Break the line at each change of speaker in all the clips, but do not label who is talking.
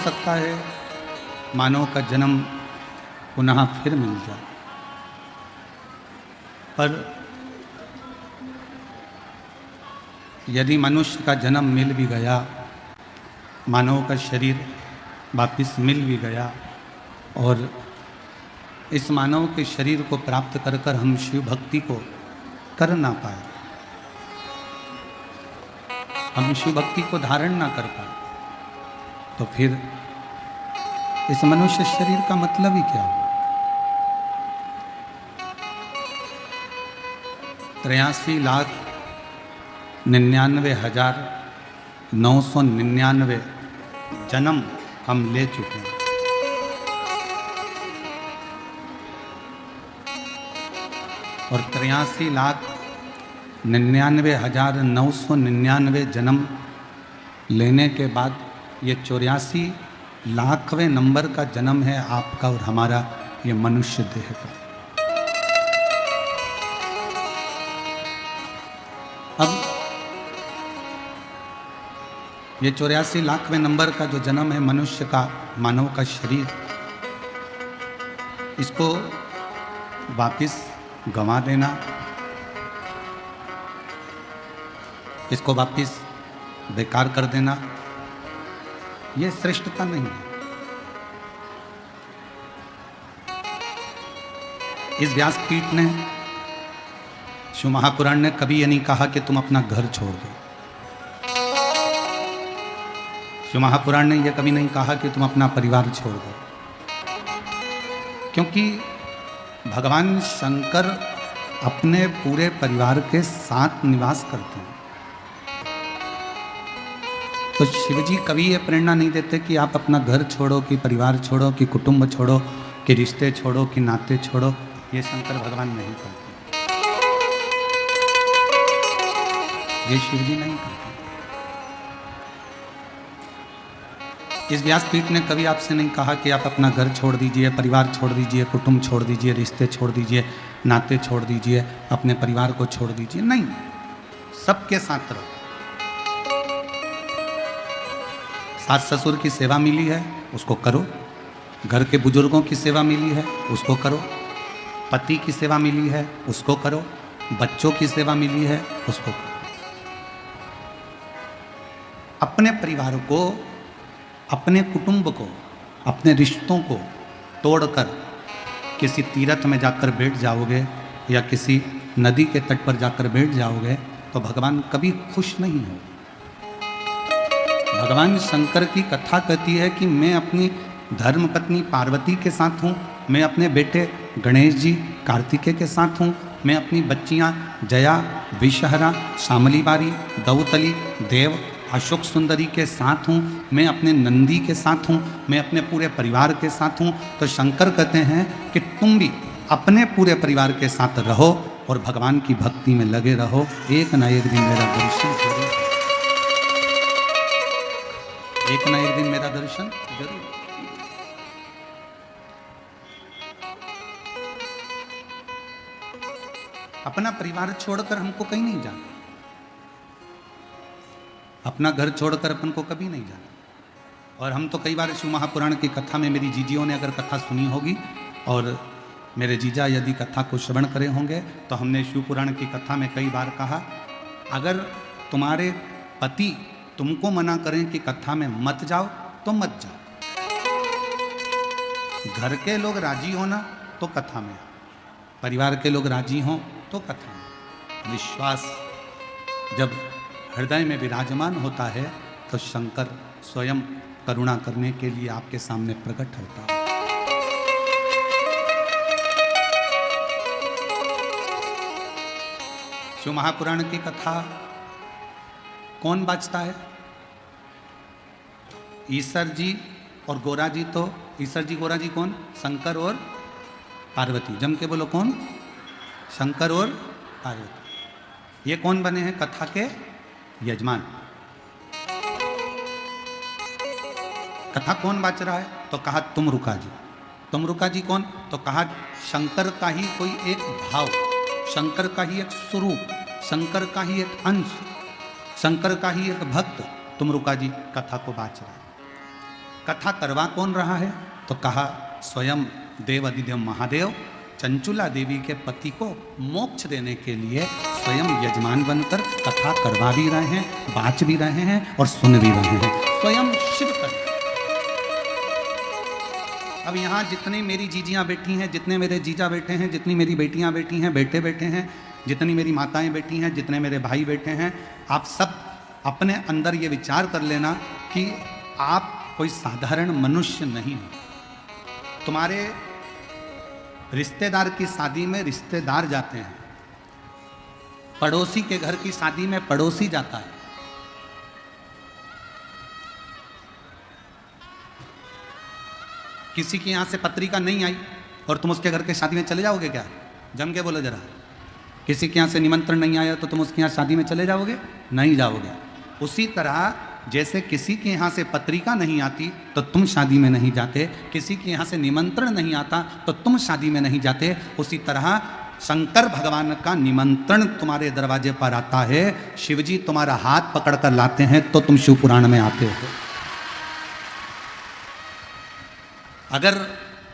सकता है मानव का जन्म पुनः फिर मिल जाए, पर यदि मनुष्य का जन्म मिल भी गया, मानव का शरीर वापिस मिल भी गया और इस मानव के शरीर को प्राप्त कर कर हम शिव भक्ति को कर ना पाए, हम शिव भक्ति को धारण ना कर पाए, तो फिर इस मनुष्य शरीर का मतलब ही क्या हुआ? 83,99,999 जन्म हम ले चुके हैं। और 83,99,999 जन्म लेने के बाद ये 84 लाखवें नंबर का जन्म है आपका और हमारा, ये मनुष्य देह का। अब ये 84 लाखवें नंबर का जो जन्म है मनुष्य का, मानव का शरीर, इसको वापिस गंवा देना, इसको वापिस बेकार कर देना, ये श्रेष्ठता नहीं है। इस व्यासपीठ ने, शिव महापुराण ने कभी ये नहीं कहा कि तुम अपना घर छोड़ दो। शिव महापुराण ने यह कभी नहीं कहा कि तुम अपना परिवार छोड़ दो, क्योंकि भगवान शंकर अपने पूरे परिवार के साथ निवास करते हैं। तो शिव जी कभी ये प्रेरणा नहीं देते कि आप अपना घर छोड़ो, कि परिवार छोड़ो, कि कुटुंब छोड़ो, कि रिश्ते छोड़ो, कि नाते छोड़ो। ये शंकर भगवान नहीं करते, ये शिव जी नहीं करते। इस व्यासपीठ ने कभी आपसे नहीं कहा कि आप अपना घर छोड़ दीजिए, परिवार छोड़ दीजिए, कुटुंब छोड़ दीजिए, रिश्ते छोड़ दीजिए, नाते छोड़ दीजिए, अपने परिवार को छोड़ दीजिए। नहीं, सबके साथ रहो। सास ससुर की सेवा मिली है, उसको करो। घर के बुजुर्गों की सेवा मिली है, उसको करो। पति की सेवा मिली है, उसको करो। बच्चों की सेवा मिली है, उसको करो। अपने परिवार को, अपने कुटुंब को, अपने रिश्तों को तोड़कर किसी तीर्थ में जाकर बैठ जाओगे या किसी नदी के तट पर जाकर बैठ जाओगे तो भगवान कभी खुश नहीं हो। भगवान शंकर की कथा कहती है कि मैं अपनी धर्मपत्नी पार्वती के साथ हूँ, मैं अपने बेटे गणेश जी कार्तिकेय के साथ हूँ, मैं अपनी बच्चियाँ जया, विषहरा, शामली बारी, दौतली, देव, अशोक सुंदरी के साथ हूँ, मैं अपने नंदी के साथ हूँ, मैं अपने पूरे परिवार के साथ हूँ। तो शंकर कहते हैं कि तुम भी अपने पूरे परिवार के साथ रहो और भगवान की भक्ति में लगे रहो। एक ना एक दिन मेरा दर्शन जरूर, एक ना एक दिन मेरा दर्शन जरूर। अपना परिवार छोड़कर हमको कहीं नहीं जाना, अपना घर छोड़कर अपन को कभी नहीं जाना। और हम तो कई बार शिव महापुराण की कथा में, मेरी जीजियों ने अगर कथा सुनी होगी और मेरे जीजा यदि कथा को श्रवण करे होंगे, तो हमने शिव पुराण की कथा में कई बार कहा, अगर तुम्हारे पति तुमको मना करें कि कथा में मत जाओ तो मत जाओ। घर के लोग राजी हो ना तो कथा में, परिवार के लोग राजी हों तो कथा में। विश्वास जब हृदय में विराजमान होता है तो शंकर स्वयं करुणा करने के लिए आपके सामने प्रकट होता है। शिव महापुराण की कथा कौन बाँचता है? ईश्वर जी और गोरा जी। तो ईश्वर जी गोरा जी कौन? शंकर और पार्वती। जम के बोलो कौन? शंकर और पार्वती। ये कौन बने हैं कथा के यजमान? कथा कौन बाँच रहा है? तो कहा तुम रुका जी। तुम रुका जी कौन? तो कहा शंकर का ही कोई एक भाव, शंकर का ही एक स्वरूप, शंकर का ही एक अंश, शंकर का ही एक भक्त तुम रुका जी कथा को बाँच रहा है। कथा करवा कौन रहा है? तो कहा स्वयं देव अधिदेव महादेव चंचुला देवी के पति को मोक्ष देने के लिए स्वयं यजमान बनकर कथा करवा भी रहे हैं, बाच भी रहे हैं और सुन भी रहे हैं, स्वयं शिव कर। अब यहाँ जितनी मेरी जीजियाँ बैठी हैं, जितने मेरे जीजा बैठे हैं, जितनी मेरी बेटियाँ बैठी हैं, बेटे बैठे हैं, जितनी मेरी माताएं बैठी हैं, जितने मेरे भाई बैठे हैं, आप सब अपने अंदर ये विचार कर लेना कि आप कोई साधारण मनुष्य नहीं हो। तुम्हारे रिश्तेदार की शादी में रिश्तेदार जाते हैं, पड़ोसी के घर की शादी में पड़ोसी जाता है। किसी के यहां से पत्रिका नहीं आई और तुम उसके घर के शादी में चले जाओगे क्या? जम के बोलो जरा। किसी के यहां से निमंत्रण नहीं आया तो तुम उसके यहां शादी में चले जाओगे? नहीं जाओगे। उसी तरह जैसे किसी के यहाँ से पत्रिका नहीं आती तो तुम शादी में नहीं जाते, किसी के यहाँ से निमंत्रण नहीं आता तो तुम शादी में नहीं जाते, उसी तरह शंकर भगवान का निमंत्रण तुम्हारे दरवाजे पर आता है। शिवजी तुम्हारा हाथ पकड़कर लाते हैं तो तुम शिव पुराण में आते हो। अगर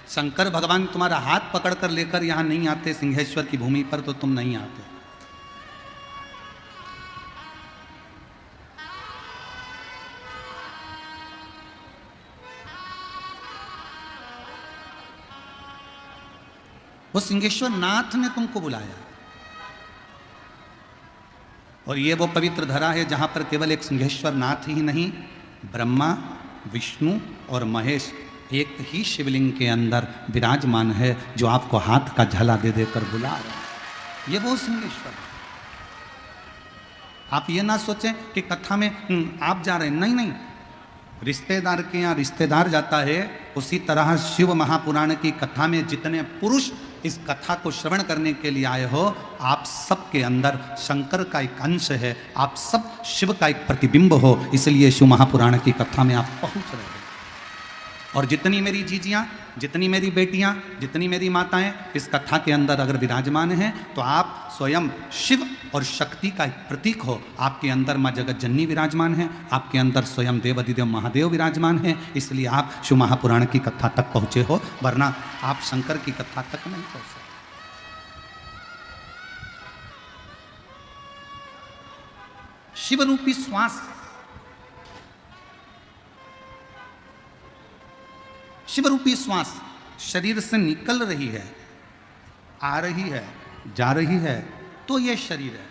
शंकर भगवान तुम्हारा हाथ पकड़कर लेकर यहाँ नहीं आते सिंहेश्वर की भूमि पर तो तुम नहीं आते। वो सिंहेश्वर नाथ ने तुमको बुलाया और ये वो पवित्र धरा है जहां पर केवल एक सिंहेश्वर नाथ ही नहीं, ब्रह्मा, विष्णु और महेश एक ही शिवलिंग के अंदर विराजमान है, जो आपको हाथ का झला दे देकर बुला रहा है। ये वो सिंहेश्वर है। आप ये ना सोचें कि कथा में आप जा रहे हैं, नहीं नहीं, रिश्तेदार के यहाँ रिश्तेदार जाता है। उसी तरह शिव महापुराण की कथा में जितने पुरुष इस कथा को श्रवण करने के लिए आए हो, आप सबके अंदर शंकर का एक अंश है, आप सब शिव का एक प्रतिबिंब हो, इसलिए शिव महापुराण की कथा में आप पहुंच रहे हो। और जितनी मेरी जीजियाँ, जितनी मेरी बेटियाँ, जितनी मेरी माताएं इस कथा के अंदर अगर विराजमान हैं तो आप स्वयं शिव और शक्ति का एक प्रतीक हो। आपके अंदर माँ जगत जननी विराजमान है, आपके अंदर स्वयं देव अधिदेव महादेव विराजमान है, इसलिए आप शिव महापुराण की कथा तक पहुँचे हो, वरना आप शंकर की कथा तक नहीं पहुँच सकते। शिव रूपी श्वास, शिव रूपी श्वास शरीर से निकल रही है, आ रही है, जा रही है, तो ये शरीर है।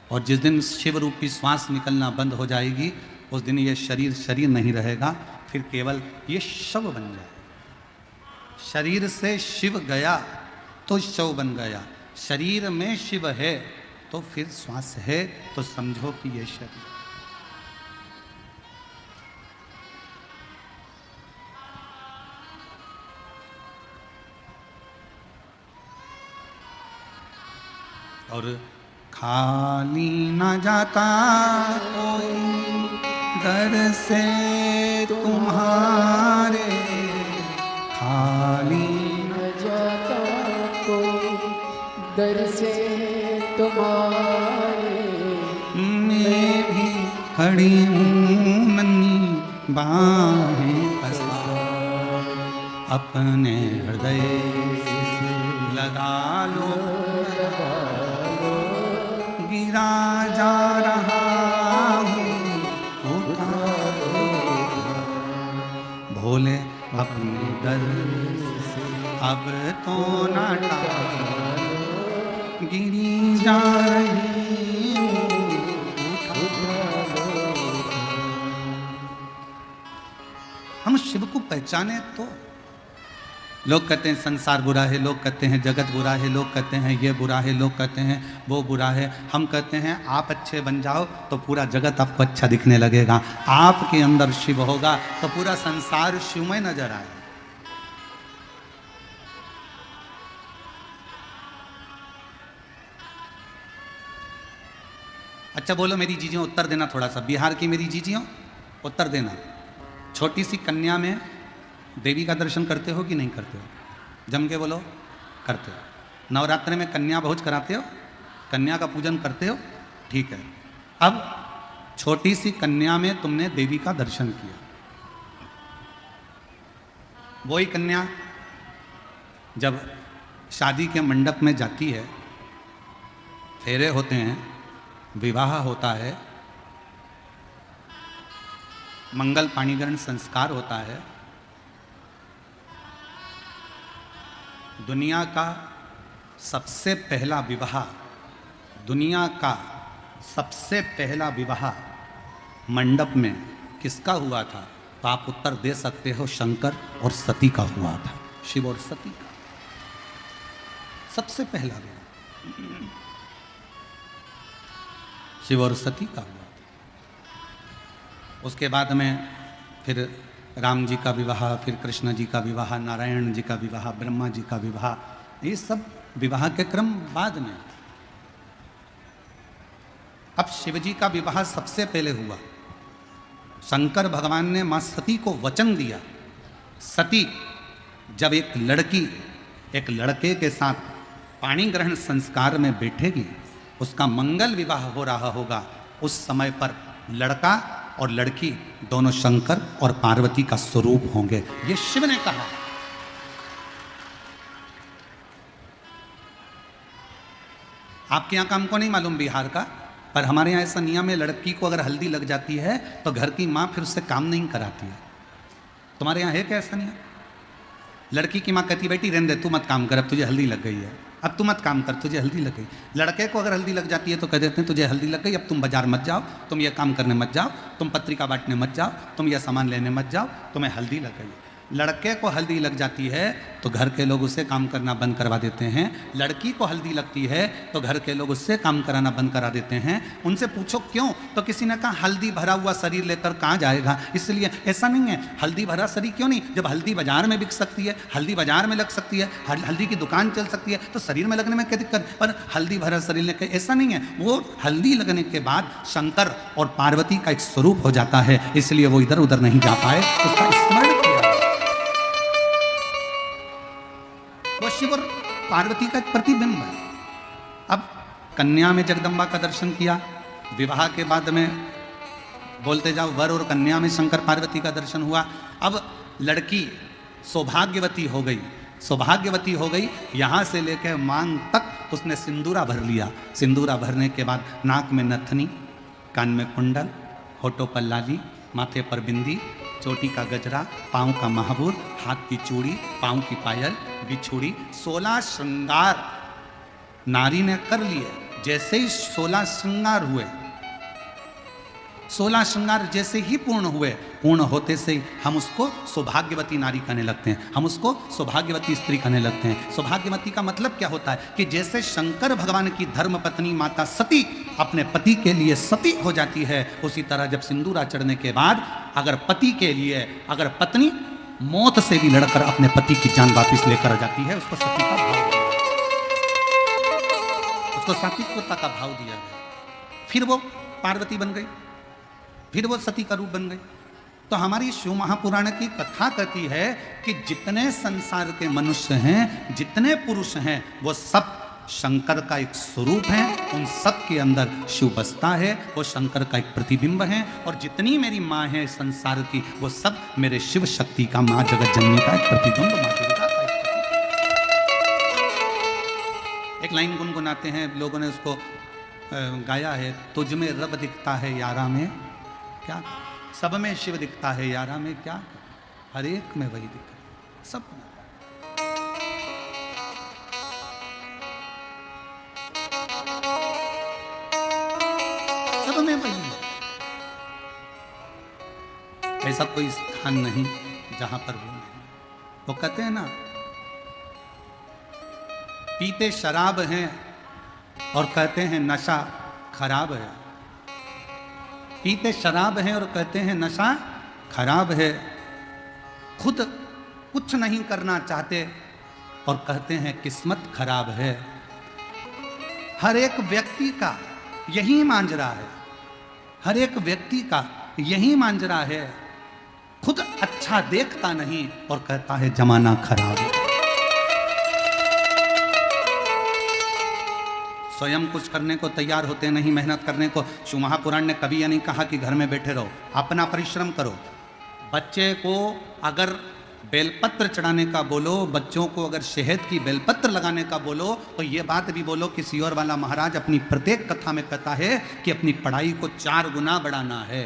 और जिस दिन शिव रूपी श्वास निकलना बंद हो जाएगी, उस दिन ये शरीर शरीर नहीं रहेगा, फिर केवल ये शव बन जाए। शरीर से शिव गया तो शव बन गया, शरीर में शिव है तो फिर श्वास है, तो समझो कि ये शरीर। और खाली न जाता कोई दर से तुम्हारे, खाली
न जाता कोई दर से तुम्हारे।
मैं भी खड़ी हूँ नन्ही बाहें पसार, अपने हृदय से लगा लो, गिरा जा रहा हूँ उठा लो, भोले अपने दर से अब तो ना टालो, गिरी जा रही हूँ उठा लो। हम शिव को पहचाने तो। लोग कहते हैं संसार बुरा है, लोग कहते हैं जगत बुरा है, लोग कहते हैं ये बुरा है, लोग कहते हैं वो बुरा है। हम कहते हैं आप अच्छे बन जाओ तो पूरा जगत आपको अच्छा दिखने लगेगा। आपके अंदर शिव होगा तो पूरा संसार शिवमय नजर आए। अच्छा बोलो मेरी जीजियों, उत्तर देना थोड़ा सा। बिहार की मेरी जीजियों उत्तर देना। छोटी सी कन्या में देवी का दर्शन करते हो कि नहीं करते हो? जम के बोलो, करते हो। नवरात्रि में कन्या भोज कराते हो, कन्या का पूजन करते हो, ठीक है। अब छोटी सी कन्या में तुमने देवी का दर्शन किया, वही कन्या जब शादी के मंडप में जाती है, फेरे होते हैं, विवाह होता है, मंगल पाणीग्रहण संस्कार होता है, दुनिया का सबसे पहला विवाह, दुनिया का सबसे पहला विवाह मंडप में किसका हुआ था? तो आप उत्तर दे सकते हो, शंकर और सती का हुआ था, शिव और सती का सबसे पहला विवाह शिव और सती का हुआ था। उसके बाद में फिर राम जी का विवाह, फिर कृष्ण जी का विवाह, नारायण जी का विवाह, ब्रह्मा जी का विवाह, ये सब विवाह के क्रम बाद में। अब शिव जी का विवाह सबसे पहले हुआ। शंकर भगवान ने मां सती को वचन दिया, सती जब एक लड़की एक लड़के के साथ पाणी ग्रहण संस्कार में बैठेगी, उसका मंगल विवाह हो रहा होगा, उस समय पर लड़का और लड़की दोनों शंकर और पार्वती का स्वरूप होंगे, ये शिव ने कहा। आपके यहां का हमको नहीं मालूम बिहार का, पर हमारे यहाँ ऐसा नियम है, लड़की को अगर हल्दी लग जाती है तो घर की माँ फिर उससे काम नहीं कराती है। तुम्हारे यहाँ है क्या ऐसा नियम? लड़की की माँ कहती बेटी रहने दे, तू मत काम कर, अब तुझे हल्दी लग गई है, अब तू मत काम कर, तुझे हल्दी लग गई। लड़के को अगर हल्दी लग जाती है तो कह देते हैं तुझे हल्दी लग गई, अब तुम बाजार मत जाओ, तुम ये काम करने मत जाओ, तुम पत्रिका बांटने मत जाओ, तुम यह सामान लेने मत जाओ, तुम्हें हल्दी लग गई। लड़के को हल्दी लग जाती है तो घर के लोग उसे काम करना बंद करवा देते हैं, लड़की को हल्दी लगती है तो घर के लोग उससे काम कराना बंद करा देते हैं। उनसे पूछो क्यों, तो किसी ने कहा हल्दी भरा हुआ शरीर लेकर कहाँ जाएगा, इसलिए। ऐसा नहीं है, हल्दी भरा शरीर क्यों नहीं, जब हल्दी बाजार में बिक सकती है, हल्दी बाजार में लग सकती है, हल्दी की दुकान चल सकती है, तो शरीर में लगने में क्या दिक्कत? पर हल्दी भरा शरीर लेकर, ऐसा नहीं है, वो हल्दी लगने के बाद शंकर और पार्वती का एक स्वरूप हो जाता है, इसलिए वो इधर उधर नहीं जा पाए, उसका स्मरण किया। वो शिव और पार्वती का एक प्रतिबिंब है। अब कन्या में जगदम्बा का दर्शन किया, विवाह के बाद में बोलते जाओ वर और कन्या में शंकर पार्वती का दर्शन हुआ। अब लड़की सौभाग्यवती हो गई, सौभाग्यवती हो गई, यहाँ से लेकर मांग तक उसने सिंदूरा भर लिया। सिंदूरा भरने के बाद नाक में नथनी, कान में कुंडल, होठों पर लाली, माथे पर बिंदी, चोटी का गजरा, पाँव का महाबूर, हाथ की चूड़ी, पाँव की पायल, बिछुड़ी, 16 श्रृंगार नारी ने कर लिए। जैसे ही 16 श्रृंगार हुए, 16 श्रृंगार जैसे ही पूर्ण हुए, पूर्ण होते से हम उसको सौभाग्यवती नारी कहने लगते हैं, हम उसको सौभाग्यवती स्त्री कहने लगते हैं। सौभाग्यवती का मतलब क्या होता है कि जैसे शंकर भगवान की धर्म पत्नी माता सती अपने पति के लिए सती हो जाती है, उसी तरह जब सिंदूरा चढ़ने के बाद अगर पति के लिए, अगर पत्नी मौत से भी लड़कर अपने पति की जान वापिस लेकर आ जाती है, उसको सती का भाव, उसको सात्विकता का भाव दिया गया। फिर वो पार्वती बन गई, फिर वो सती का रूप बन गई। तो हमारी शिव महापुराण की कथा कहती है कि जितने संसार के मनुष्य हैं, जितने पुरुष हैं, वो सब शंकर का एक स्वरूप है, उन सब के अंदर शिव बसता है, वो शंकर का एक प्रतिबिंब है। और जितनी मेरी माँ है संसार की, वो सब मेरे शिव शक्ति का, माँ जगत जननी का एक प्रतिबिंब, माँ दुर्गा का एक प्रतिबिंब। एक लाइन गुनगुनाते हैं, लोगों ने उसको गाया है, तुझ में रब दिखता है यारा में क्या, सब में शिव दिखता है यारा में क्या, हर एक में वही दिखता है, सब में। सब में वही है, ऐसा कोई स्थान नहीं जहां पर वो नहीं। वो कहते हैं ना, पीते शराब हैं और कहते हैं नशा खराब है, पीते शराब है और कहते हैं नशा खराब है, खुद कुछ नहीं करना चाहते और कहते हैं किस्मत खराब है। हर एक व्यक्ति का यही मांजरा है, हर एक व्यक्ति का यही मांजरा है, खुद अच्छा देखता नहीं और कहता है जमाना खराब है। स्वयं कुछ करने को तैयार होते नहीं, मेहनत करने को। शिव महापुराण ने कभी यह नहीं कहा कि घर में बैठे रहो, अपना परिश्रम करो। बच्चे को अगर बेलपत्र चढ़ाने का बोलो, बच्चों को अगर शहद की बेलपत्र लगाने का बोलो, तो ये बात भी बोलो कि सियोर वाला महाराज अपनी प्रत्येक कथा में कहता है कि अपनी पढ़ाई को 4 गुना बढ़ाना है,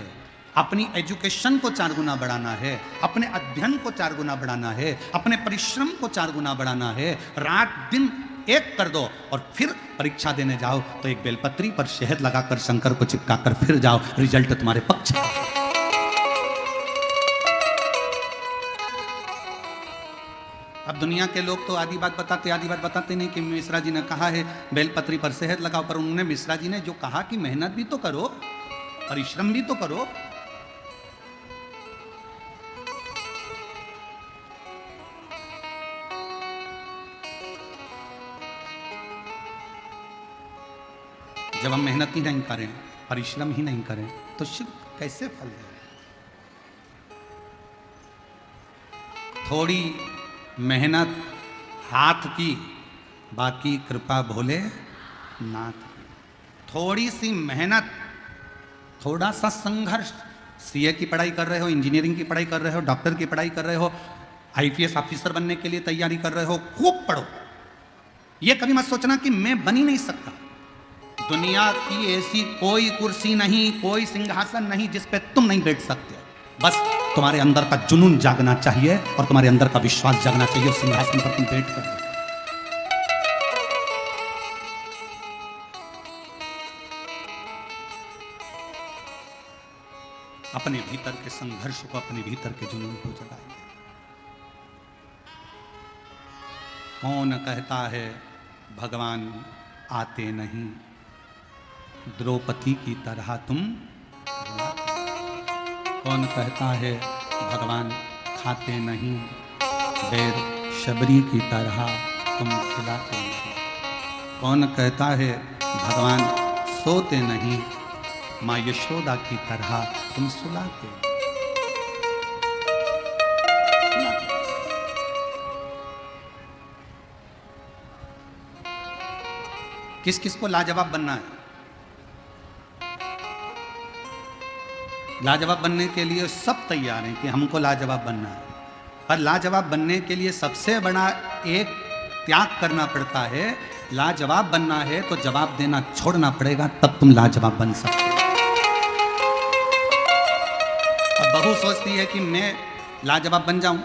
अपनी एजुकेशन को 4 गुना बढ़ाना है, अपने अध्ययन को 4 गुना बढ़ाना है, अपने परिश्रम को 4 गुना बढ़ाना है। रात दिन एक कर दो और फिर परीक्षा देने जाओ तो एक बेलपत्री पर शहद लगाकर शंकर को चिपकाकर फिर जाओ, रिजल्ट तुम्हारे पक्ष है। अब दुनिया के लोग तो आधी बात बताते नहीं कि मिश्रा जी ने कहा है बेलपत्री पर शहद लगाओ, पर उन्होंने मिश्रा जी ने जो कहा कि मेहनत भी तो करो, परिश्रम भी तो करो। जब हम मेहनत ही नहीं करें, परिश्रम ही नहीं करें, तो शिव कैसे फल दे? थोड़ी मेहनत हाथ की, बाकी कृपा भोले नाथ की। थोड़ी सी मेहनत, थोड़ा सा संघर्ष, सीए की पढ़ाई कर रहे हो, इंजीनियरिंग की पढ़ाई कर रहे हो, डॉक्टर की पढ़ाई कर रहे हो, आईपीएस ऑफिसर बनने के लिए तैयारी कर रहे हो, खूब पढ़ो। ये कभी मत सोचना कि मैं बन ही नहीं सकता। दुनिया की ऐसी कोई कुर्सी नहीं, कोई सिंहासन नहीं जिस पे तुम नहीं बैठ सकते। बस तुम्हारे अंदर का जुनून जागना चाहिए और तुम्हारे अंदर का विश्वास जागना चाहिए, उस सिंहासन पर तुम बैठ कर। अपने भीतर के संघर्ष को, अपने भीतर के जुनून को जगाइए। कौन कहता है भगवान आते नहीं, द्रौपदी की तरह तुम। कौन कहता है भगवान खाते नहीं, बेर शबरी की तरह तुम खिलाते नहीं। कौन कहता है भगवान सोते नहीं, माँ यशोदा की तरह तुम सुलाते। किस किस को लाजवाब बनना है? लाजवाब बनने के लिए सब तैयार हैं कि हमको लाजवाब बनना है, पर लाजवाब बनने के लिए सबसे बड़ा एक त्याग करना पड़ता है। लाजवाब बनना है तो जवाब देना छोड़ना पड़ेगा, तब तुम लाजवाब बन सकते हो। अब बहू सोचती है कि मैं लाजवाब बन जाऊं,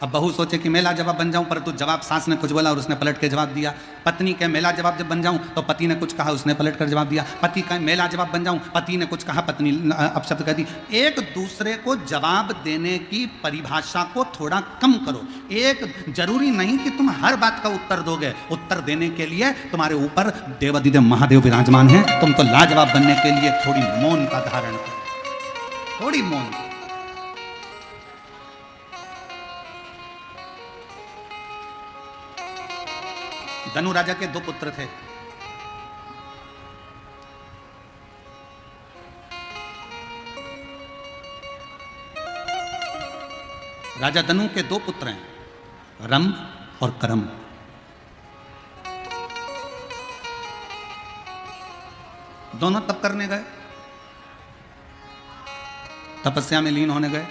अब बहू सोचे कि मैं लाजवाब बन जाऊं, परंतु जवाब सास ने कुछ बोला और उसने पलट के जवाब दिया। पत्नी कहे मैं लाजवाब जब बन जाऊं तो पति ने कुछ कहा, उसने पलट कर जवाब दिया। पति कहे मैं लाजवाब बन जाऊं, पति ने कुछ कहा, पत्नी अपशब्द कह दी। एक दूसरे को जवाब देने की परिभाषा को थोड़ा कम करो। एक जरूरी नहीं कि तुम हर बात का उत्तर दोगे, उत्तर देने के लिए तुम्हारे ऊपर देवाधिदेव महादेव विराजमान हैं। तुम तो लाजवाब बनने के लिए थोड़ी मौन का धारण करो, थोड़ी मौन। धनु राजा के 2 पुत्र थे। राजा धनु के 2 पुत्र हैं, रंभ और करम। दोनों तप करने गए, तपस्या में लीन होने गए,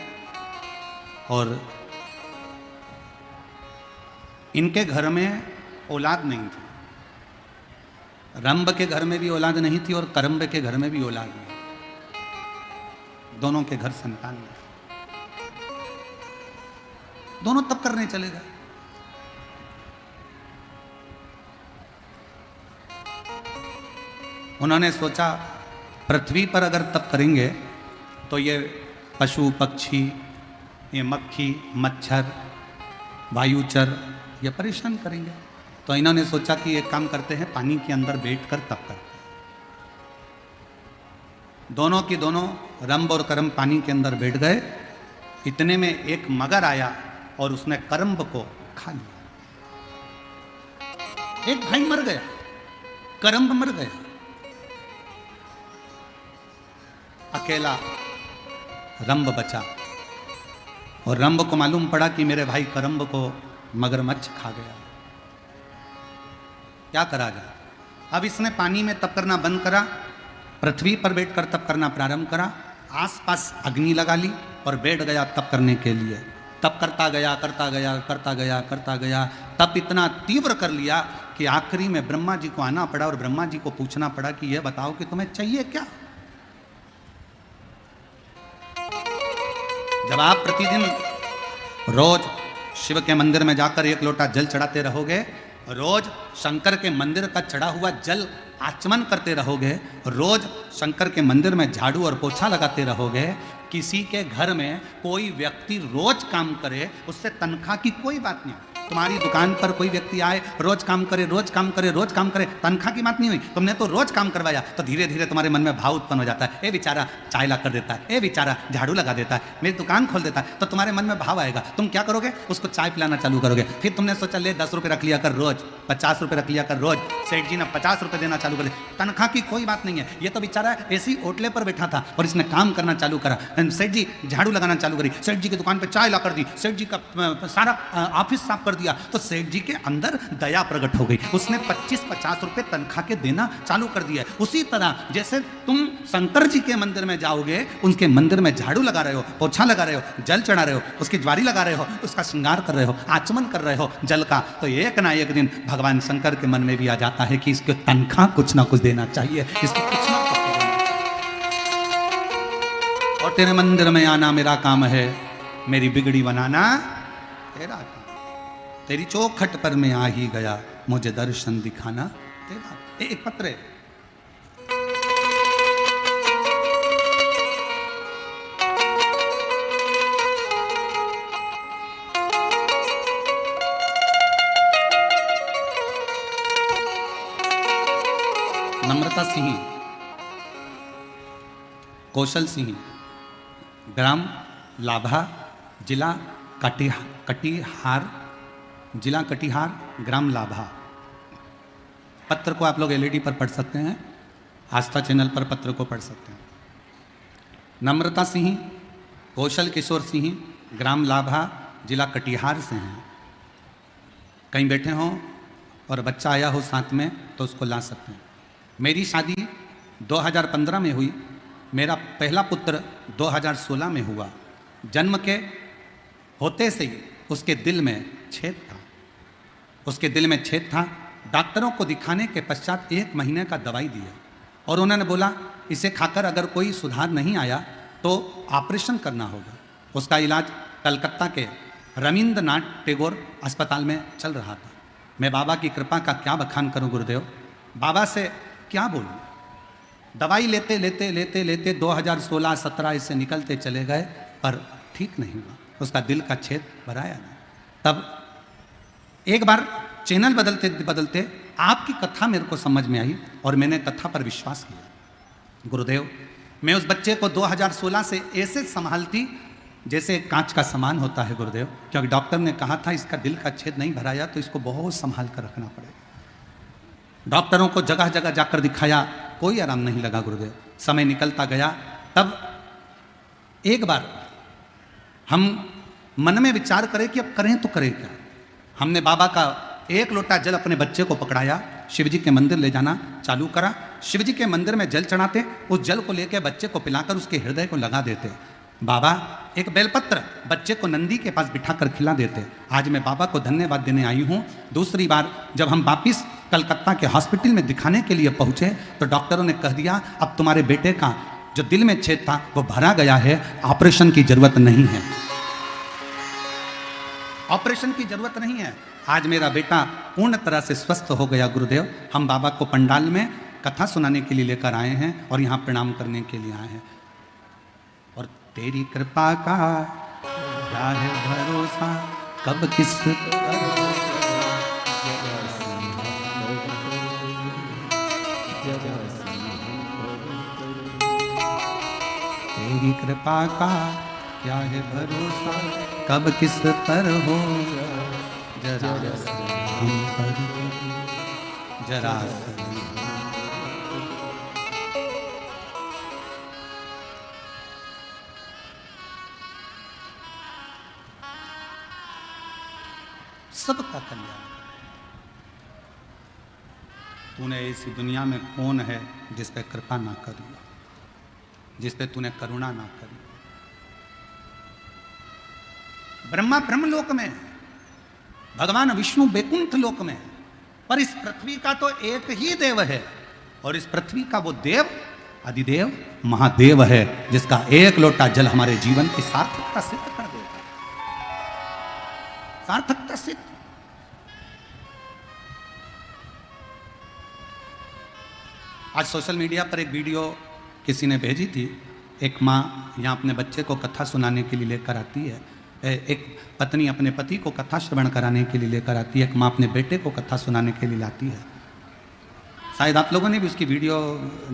और इनके घर में औलाद नहीं थी। रंभ के घर में भी औलाद नहीं थी और करम्ब के घर में भी औलाद नहीं। दोनों के घर संतान नहीं। दोनों तप करने चले गए। उन्होंने सोचा पृथ्वी पर अगर तप करेंगे तो ये पशु पक्षी, ये मक्खी मच्छर वायुचर ये परेशान करेंगे। तो इन्होंने सोचा कि एक काम करते हैं, पानी के अंदर बैठकर तप करते हैं। दोनों की दोनों रंभ और करम पानी के अंदर बैठ गए। इतने में एक मगर आया और उसने करम्ब को खा लिया। एक भाई मर गया, करम्ब मर गया। अकेला रंभ बचा, और रंभ को मालूम पड़ा कि मेरे भाई करम्ब को मगरमच्छ खा गया। क्या करा जाए? अब इसने पानी में तप करना बंद करा, पृथ्वी पर बैठकर तप करना प्रारंभ करा। आसपास अग्नि लगा ली और बैठ गया तप करने के लिए। तब करता गया करता गया करता गया करता गया, तब इतना तीव्र कर लिया कि आखिरी में ब्रह्मा जी को आना पड़ा और ब्रह्मा जी को पूछना पड़ा कि यह बताओ कि तुम्हें चाहिए क्या। जब आप प्रतिदिन रोज शिव के मंदिर में जाकर एक लोटा जल चढ़ाते रहोगे, रोज शंकर के मंदिर का चढ़ा हुआ जल आचमन करते रहोगे, रोज शंकर के मंदिर में झाड़ू और पोछा लगाते रहोगे, किसी के घर में कोई व्यक्ति रोज काम करे, उससे तनख्वाह की कोई बात नहीं। तुम्हारी दुकान पर कोई व्यक्ति आए, रोज काम करे रोज काम करे रोज काम करे, तनख्वाह की बात नहीं हुई, तुमने तो रोज काम करवाया, तो धीरे धीरे तुम्हारे मन में भाव उत्पन्न हो जाता है, ए बेचारा चाय ला कर देता है, ए बेचारा झाड़ू लगा देता है, मेरी दुकान खोल देता है, तो तुम्हारे मन में भाव आएगा। तुम क्या करोगे, उसको चाय पिलाना चालू करोगे। फिर तुमने सोचा ले 10 रुपये रख लिया कर रोज, 50 रुपये रख लिया कर रोज, सेठ जी ने 50 रुपये देना चालू कर दिया। तनख्वाह की कोई बात नहीं है, ये तो बेचारा ऐसी ओटले पर बैठा था और इसने काम करना चालू करा। सेठ जी झाड़ू लगाना चालू करी, सेठ जी की दुकान पे चाय ला कर दी, सेठ जी का सारा ऑफिस साफ कर दिया, तो सेठ जी के अंदर दया प्रकट हो गई, उसने 25-50 रुपए तनख्वाह के देना चालू कर दिया। उसी तरह जैसे तुम शंकर जी के मंदिर में जाओगे, उनके मंदिर में झाड़ू लगा रहे हो, पोछा लगा रहे हो, जल चढ़ा रहे हो, उसकी ज्वारी लगा रहे हो, उसका श्रृंगार कर रहे हो, आचमन कर रहे हो जल का, तो एक ना एक दिन भगवान शंकर के मन में भी आ जाता है कि इसको तनख्वाह कुछ ना कुछ देना चाहिए, इसको कुछ ना कुछ देना। और तेरे मंदिर में आना मेरा काम है, मेरी बिगड़ी बनाना तेरा काम, तेरी चौखट पर मैं आ ही गया, मुझे दर्शन दिखाना तेरा। एक पत्र है, नम्रता सिंह, कौशल सिंह, ग्राम लाभा, जिला कटिहार, जिला कटिहार, ग्राम लाभा। पत्र को आप लोग एलईडी पर पढ़ सकते हैं, आस्था चैनल पर पत्र को पढ़ सकते हैं। नम्रता सिंह, कौशल किशोर सिंह, ग्राम लाभा, जिला कटिहार से हैं। कहीं बैठे हों और बच्चा आया हो साथ में तो उसको ला सकते हैं। मेरी शादी 2015 में हुई, मेरा पहला पुत्र 2016 में हुआ। जन्म के होते से ही उसके दिल में छेद था, उसके दिल में छेद था। डॉक्टरों को दिखाने के पश्चात 1 महीने का दवाई दिया और उन्होंने बोला इसे खाकर अगर कोई सुधार नहीं आया तो ऑपरेशन करना होगा। उसका इलाज कलकत्ता के रविंद्रनाथ टैगोर अस्पताल में चल रहा था। मैं बाबा की कृपा का क्या बखान करूं गुरुदेव, बाबा से क्या बोलूं। दवाई लेते लेते लेते लेते 2016-17 इससे निकलते चले गए पर ठीक नहीं हुआ, उसका दिल का छेद भराया नहीं। तब एक बार चैनल बदलते बदलते आपकी कथा मेरे को समझ में आई और मैंने कथा पर विश्वास किया। गुरुदेव, मैं उस बच्चे को 2016 से ऐसे संभालती जैसे कांच का सामान होता है गुरुदेव, क्योंकि डॉक्टर ने कहा था इसका दिल का छेद नहीं भराया तो इसको बहुत संभाल कर रखना पड़ेगा। डॉक्टरों को जगह जगह जाकर दिखाया, कोई आराम नहीं लगा गुरुदेव। समय निकलता गया, तब एक बार हम मन में विचार करें कि अब करें तो करें क्या। हमने बाबा का 1 लोटा जल अपने बच्चे को पकड़ाया, शिवजी के मंदिर ले जाना चालू करा। शिवजी के मंदिर में जल चढ़ाते, उस जल को लेकर बच्चे को पिलाकर उसके हृदय को लगा देते। बाबा एक बेलपत्र बच्चे को नंदी के पास बिठाकर खिला देते। आज मैं बाबा को धन्यवाद देने आई हूँ। दूसरी बार जब हम वापिस कलकत्ता के हॉस्पिटल में दिखाने के लिए पहुँचे तो डॉक्टरों ने कह दिया अब तुम्हारे बेटे का जो दिल में छेद था वो भरा गया है, ऑपरेशन की जरूरत नहीं है, ऑपरेशन की जरूरत नहीं है। आज मेरा बेटा पूर्ण तरह से स्वस्थ हो गया गुरुदेव। हम बाबा को पंडाल में कथा सुनाने के लिए लेकर आए हैं और यहाँ प्रणाम करने के लिए आए हैं। और तेरी कृपा का क्या है भरोसा, कब किस तेरी कृपा का क्या है भरोसा, कब किस पर हो जरा हम पर जरा। सबका कल्याण। तूने ऐसी दुनिया में कौन है जिस पे कृपा ना करी, जिस पे तूने करुणा ना करी। ब्रह्मा ब्रह्मलोक में, भगवान विष्णु बैकुंठ लोक में, पर इस पृथ्वी का तो एक ही देव है, और इस पृथ्वी का वो देव अधिदेव महादेव है, जिसका एक लोटा जल हमारे जीवन की सार्थकता सिद्ध कर देगा। सार्थकता सिद्ध। आज सोशल मीडिया पर एक वीडियो किसी ने भेजी थी। एक माँ यहाँ अपने बच्चे को कथा सुनाने के लिए लेकर आती है, एक पत्नी अपने पति को कथा श्रवण कराने के लिए लेकर आती है, एक माँ अपने बेटे को कथा सुनाने के लिए लाती है। शायद आप लोगों ने भी उसकी वीडियो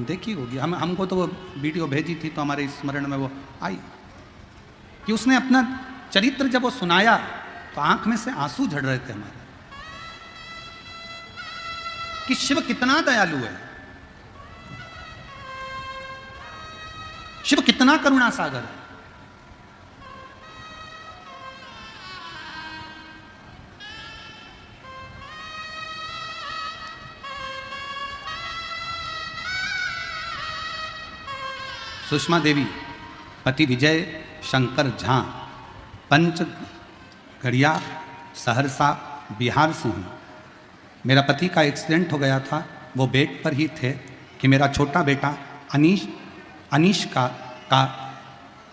देखी होगी। हमको तो वो वीडियो भेजी थी तो हमारे स्मरण में वो आई कि उसने अपना चरित्र जब वो सुनाया तो आंख में से आंसू झड़ रहे थे हमारे, कि शिव कितना दयालु है, शिव कितना करुणा सागर है। सुषमा देवी, पति विजय शंकर झा, पंचगढ़िया सहरसा बिहार से हूँ। मेरा पति का एक्सीडेंट हो गया था, वो बेड पर ही थे कि मेरा छोटा बेटा अनीश का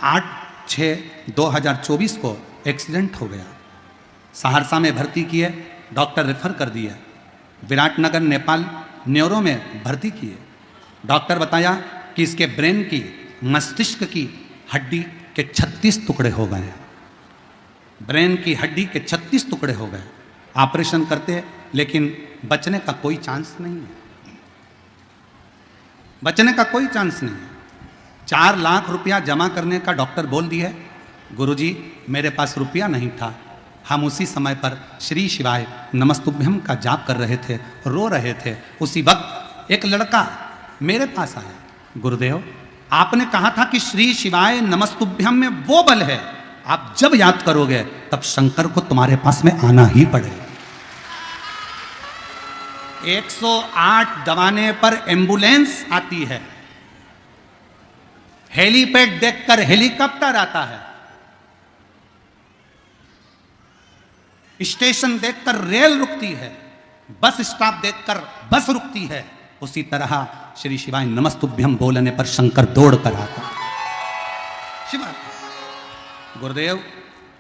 8/6/2024 को एक्सीडेंट हो गया। सहरसा में भर्ती किए, डॉक्टर रेफर कर दिया, विराटनगर नेपाल न्यूरो में भर्ती किए। डॉक्टर बताया कि इसके ब्रेन की, मस्तिष्क की हड्डी के 36 टुकड़े हो गए हैं। ब्रेन की हड्डी के 36 टुकड़े हो गए। ऑपरेशन करते लेकिन बचने का कोई चांस नहीं है, बचने का कोई चांस नहीं है। 4 लाख रुपया जमा करने का डॉक्टर बोल दिए। गुरुजी मेरे पास रुपया नहीं था। हम उसी समय पर श्री शिवाय नमस्तुभ्यम का जाप कर रहे थे, रो रहे थे। उसी वक्त एक लड़का मेरे पास आया, गुरुदेव आपने कहा था कि श्री शिवाय नमस्तुभ्यम में वो बल है, आप जब याद करोगे तब शंकर को तुम्हारे पास में आना ही पड़ेगा। 108 दबाने पर एम्बुलेंस आती है, हेलीपैड देखकर हेलीकॉप्टर आता है, स्टेशन देखकर रेल रुकती है, बस स्टॉप देखकर बस रुकती है। उसी तरह श्री शिवाय नमस्तुभ्यम बोलने पर शंकर दौड़ कर आता। शिवा गुरुदेव,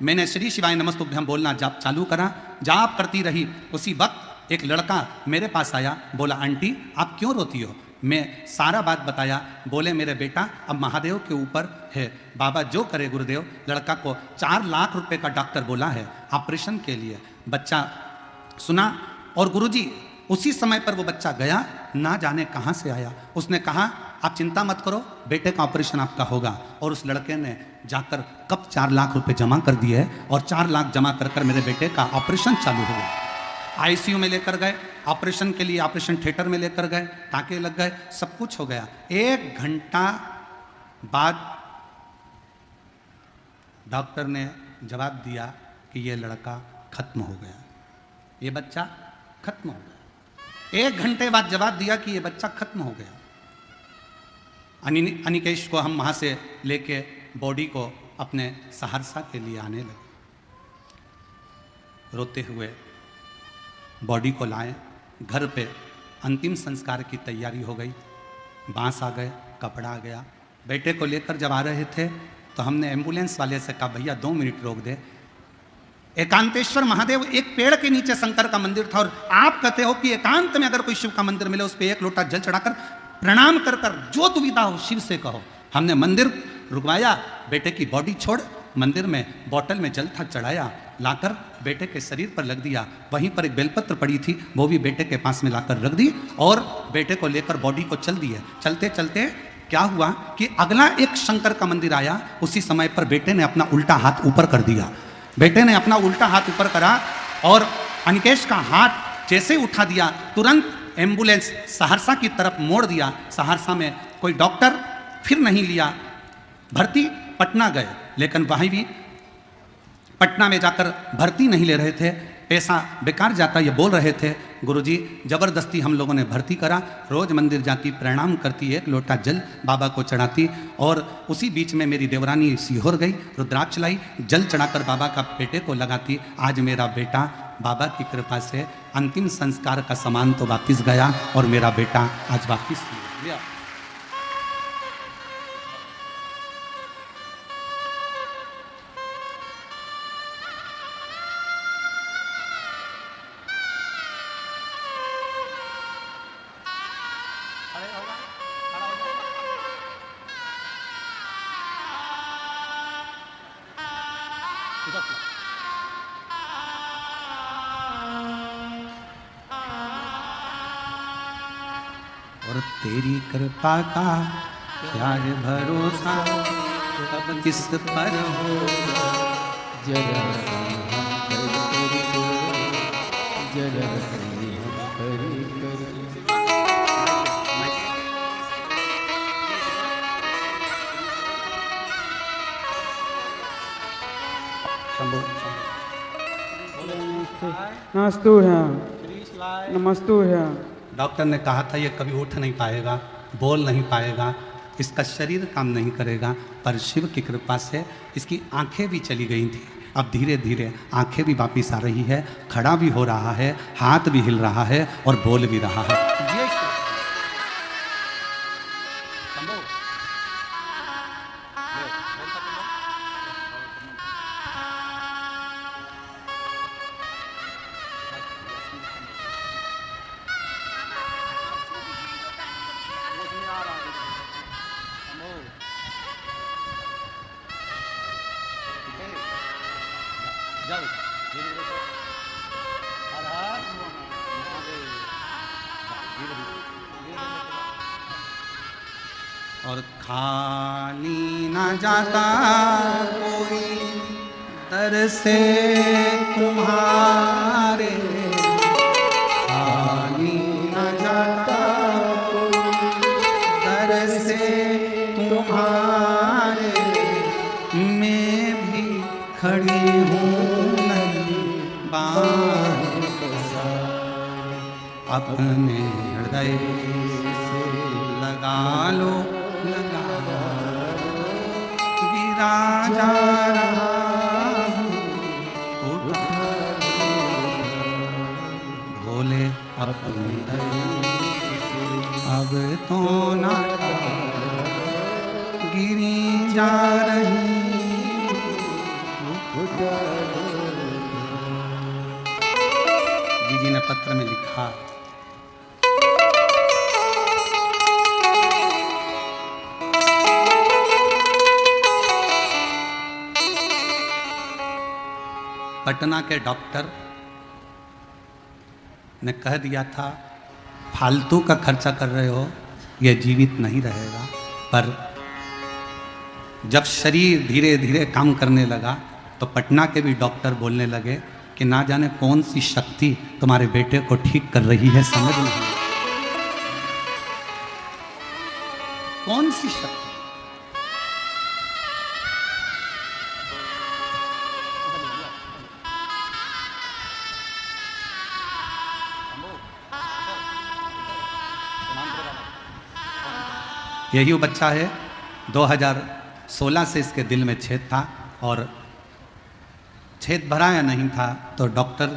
मैंने श्री शिवाय नमस्तुभ्यम बोलना जाप चालू करा, जाप करती रही। उसी वक्त एक लड़का मेरे पास आया, बोला आंटी आप क्यों रोती हो? मैं सारा बात बताया। बोले मेरे बेटा अब महादेव के ऊपर है, बाबा जो करे गुरुदेव। लड़का को 4 लाख रुपए का डॉक्टर बोला है ऑपरेशन के लिए। बच्चा सुना और गुरुजी उसी समय पर वो बच्चा गया, ना जाने कहाँ से आया। उसने कहा आप चिंता मत करो, बेटे का ऑपरेशन आपका होगा। और उस लड़के ने जाकर कब 4 लाख रुपए जमा कर दिए और 4 लाख जमा कर मेरे बेटे का ऑपरेशन चालू हो गया। आईसीयू में लेकर गए, ऑपरेशन के लिए ऑपरेशन थिएटर में लेकर गए, टाँके लग गए, सब कुछ हो गया। 1 घंटा बाद डॉक्टर ने जवाब दिया कि ये लड़का खत्म हो गया, ये बच्चा खत्म हो गया। 1 घंटे बाद जवाब दिया कि ये बच्चा खत्म हो गया। अनिकेश को हम वहाँ से लेके बॉडी को अपने सहरसा के लिए आने लगे। रोते हुए बॉडी को लाए, घर पे अंतिम संस्कार की तैयारी हो गई। बांस आ गए, कपड़ा आ गया। बेटे को लेकर जब आ रहे थे तो हमने एम्बुलेंस वाले से कहा भैया 2 मिनट रोक दे। एकांतेश्वर महादेव एक पेड़ के नीचे शंकर का मंदिर था, और आप कहते हो कि एकांत में अगर कोई शिव का मंदिर मिले उस पर 1 लोटा जल चढ़ाकर प्रणाम कर कर जो दुविधा हो शिव से कहो। हमने मंदिर रुकवाया, बेटे की बॉडी छोड़ मंदिर में बोतल में जल था चढ़ाया, लाकर बेटे के शरीर पर लग दिया। वहीं पर एक बेलपत्र पड़ी थी, वो भी बेटे के पास में लाकर रख दी और बेटे को लेकर बॉडी को चल दिए। चलते चलते क्या हुआ कि अगला एक शंकर का मंदिर आया। उसी समय पर बेटे ने अपना उल्टा हाथ ऊपर कर दिया। बेटे ने अपना उल्टा हाथ ऊपर करा और अनिकेश का हाथ जैसे उठा दिया, तुरंत एम्बुलेंस सहरसा की तरफ मोड़ दिया। सहरसा में कोई डॉक्टर फिर नहीं लिया, भर्ती पटना गए, लेकिन वहीं भी पटना में जाकर भर्ती नहीं ले रहे थे, पैसा बेकार जाता ये बोल रहे थे। गुरुजी ज़बरदस्ती हम लोगों ने भर्ती करा। रोज़ मंदिर जाती, प्रणाम करती, एक लोटा जल बाबा को चढ़ाती। और उसी बीच में मेरी देवरानी सीहोर गई, रुद्राक्ष लाई, जल चढ़ाकर बाबा का बेटे को लगाती। आज मेरा बेटा बाबा की कृपा से अंतिम संस्कार का सामान तो वापिस गया और मेरा बेटा आज वापिस गया। और तेरी कृपा का क्या है भरोसा, कब किस पर हो
जरा जरा हरि कर।
नमस्तु है, नमस्तु है।
डॉक्टर ने कहा था ये कभी उठ नहीं पाएगा, बोल नहीं पाएगा, इसका शरीर काम नहीं करेगा, पर शिव की कृपा से इसकी आंखें भी चली गई थी। अब धीरे धीरे आंखें भी वापिस आ रही है, खड़ा भी हो रहा है, हाथ भी हिल रहा है और बोल भी रहा है। और खाली ना जाता कोई दर से तुम्हारे, खाली ना जाता कोई दर से तुम्हारे, मैं भी खड़ी हूँ नदी बार अपने हृदय से लगा लो, गिरा जा रहा भोले अपने अब तो ना गिरी जा रही। जी ने पत्र में लिखा, पटना के डॉक्टर ने कह दिया था फालतू का खर्चा कर रहे हो, यह जीवित नहीं रहेगा। पर जब शरीर धीरे धीरे काम करने लगा तो पटना के भी डॉक्टर बोलने लगे कि ना जाने कौन सी शक्ति तुम्हारे बेटे को ठीक कर रही है, समझ नहीं कौन सी शक्ति। यही वो बच्चा है, 2016 से इसके दिल में छेद था और छेद भरा या नहीं था तो डॉक्टर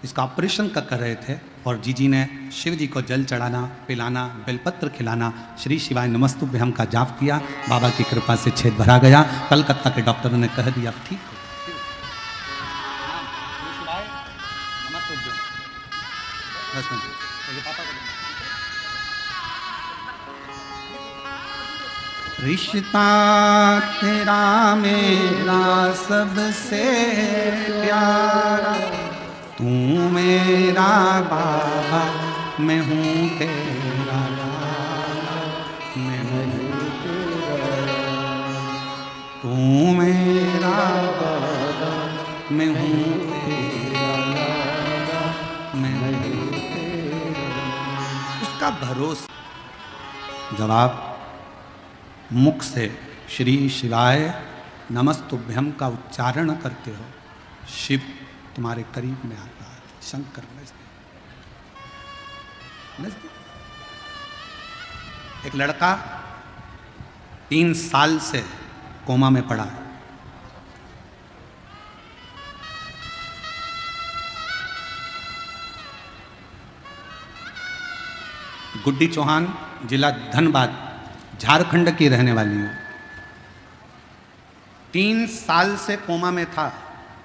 इसका ऑपरेशन का कर रहे थे और जीजी ने शिव जी को जल चढ़ाना, पिलाना, बेलपत्र खिलाना, श्री शिवाय नमस्तुभ्यम का जाप किया। बाबा की कृपा से छेद भरा गया। कलकत्ता के डॉक्टरों ने कह दिया ठीक है। रिश्ता तेरा मेरा सबसे प्यारा, तू मेरा बाबा मैं हूँ तेरा लाला, मैं हूँ तेरा, तू मेरा बाबा मैं हूँ तेरा लाला, मैं हूँ तेरा। उसका भरोसा। जब आप मुख से श्री शिवाय नमस्तुभ्यम का उच्चारण करते हो, शिव तुम्हारे करीब में आता है। शंकर एक लड़का 3 साल से कोमा में पड़ा है। गुड्डी चौहान, जिला धनबाद, झारखंड की रहने वाली हूं। 3 साल से कोमा में था,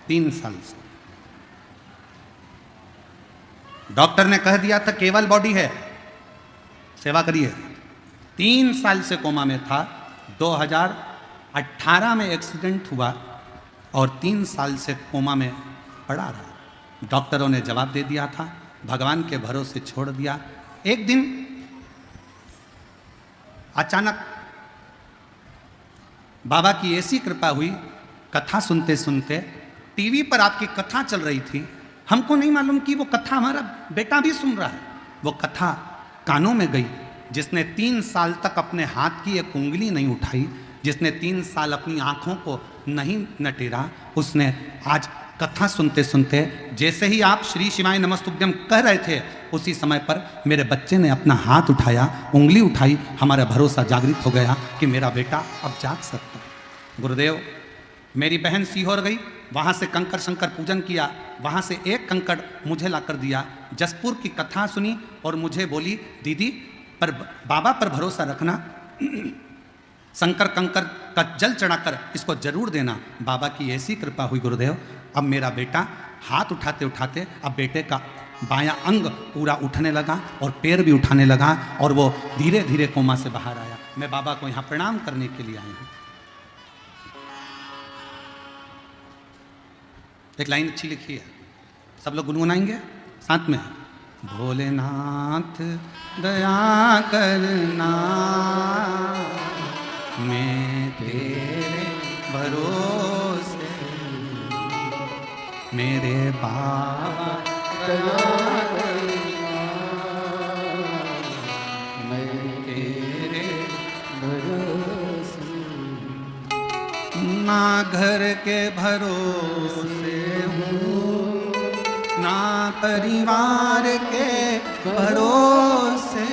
3 साल से। डॉक्टर ने कह दिया था केवल बॉडी है, सेवा करिए। 3 साल से कोमा में था। 2018 में एक्सीडेंट हुआ और 3 साल से कोमा में पड़ा रहा। डॉक्टरों ने जवाब दे दिया था, भगवान के भरोसे छोड़ दिया। एक दिन अचानक बाबा की ऐसी कृपा हुई, कथा सुनते सुनते टीवी पर आपकी कथा चल रही थी। हमको नहीं मालूम कि वो कथा हमारा बेटा भी सुन रहा है। वो कथा कानों में गई। जिसने 3 साल तक अपने हाथ की एक उंगली नहीं उठाई, जिसने 3 साल अपनी आंखों को नहीं नटेरा, उसने आज कथा सुनते सुनते, जैसे ही आप श्री शिवाय नमस्तुभ्यम कह रहे थे, उसी समय पर मेरे बच्चे ने अपना हाथ उठाया, उंगली उठाई। हमारा भरोसा जागृत हो गया कि मेरा बेटा अब जाग सकता है। गुरुदेव, मेरी बहन सीहोर गई, वहाँ से कंकड़ शंकर पूजन किया, वहाँ से एक कंकड़ मुझे लाकर दिया। जसपुर की कथा सुनी और मुझे बोली, दीदी पर बाबा पर भरोसा रखना, शंकर कंकर का जल चढ़ाकर इसको जरूर देना। बाबा की ऐसी कृपा हुई गुरुदेव, अब मेरा बेटा हाथ उठाते उठाते अब बेटे का बायां अंग पूरा उठने लगा और पैर भी उठाने लगा और वो धीरे धीरे कोमा से बाहर आया। मैं बाबा को यहाँ प्रणाम करने के लिए आई हूँ। एक लाइन अच्छी लिखी है, सब लोग गुनगुनाएंगे साथ में। भोलेनाथ दया करना, मैं तेरे भरोसे, मेरे बाबा
दया करना, मैं तेरे भरोसे,
ना घर के भरोसे हूँ, ना परिवार के भरोसे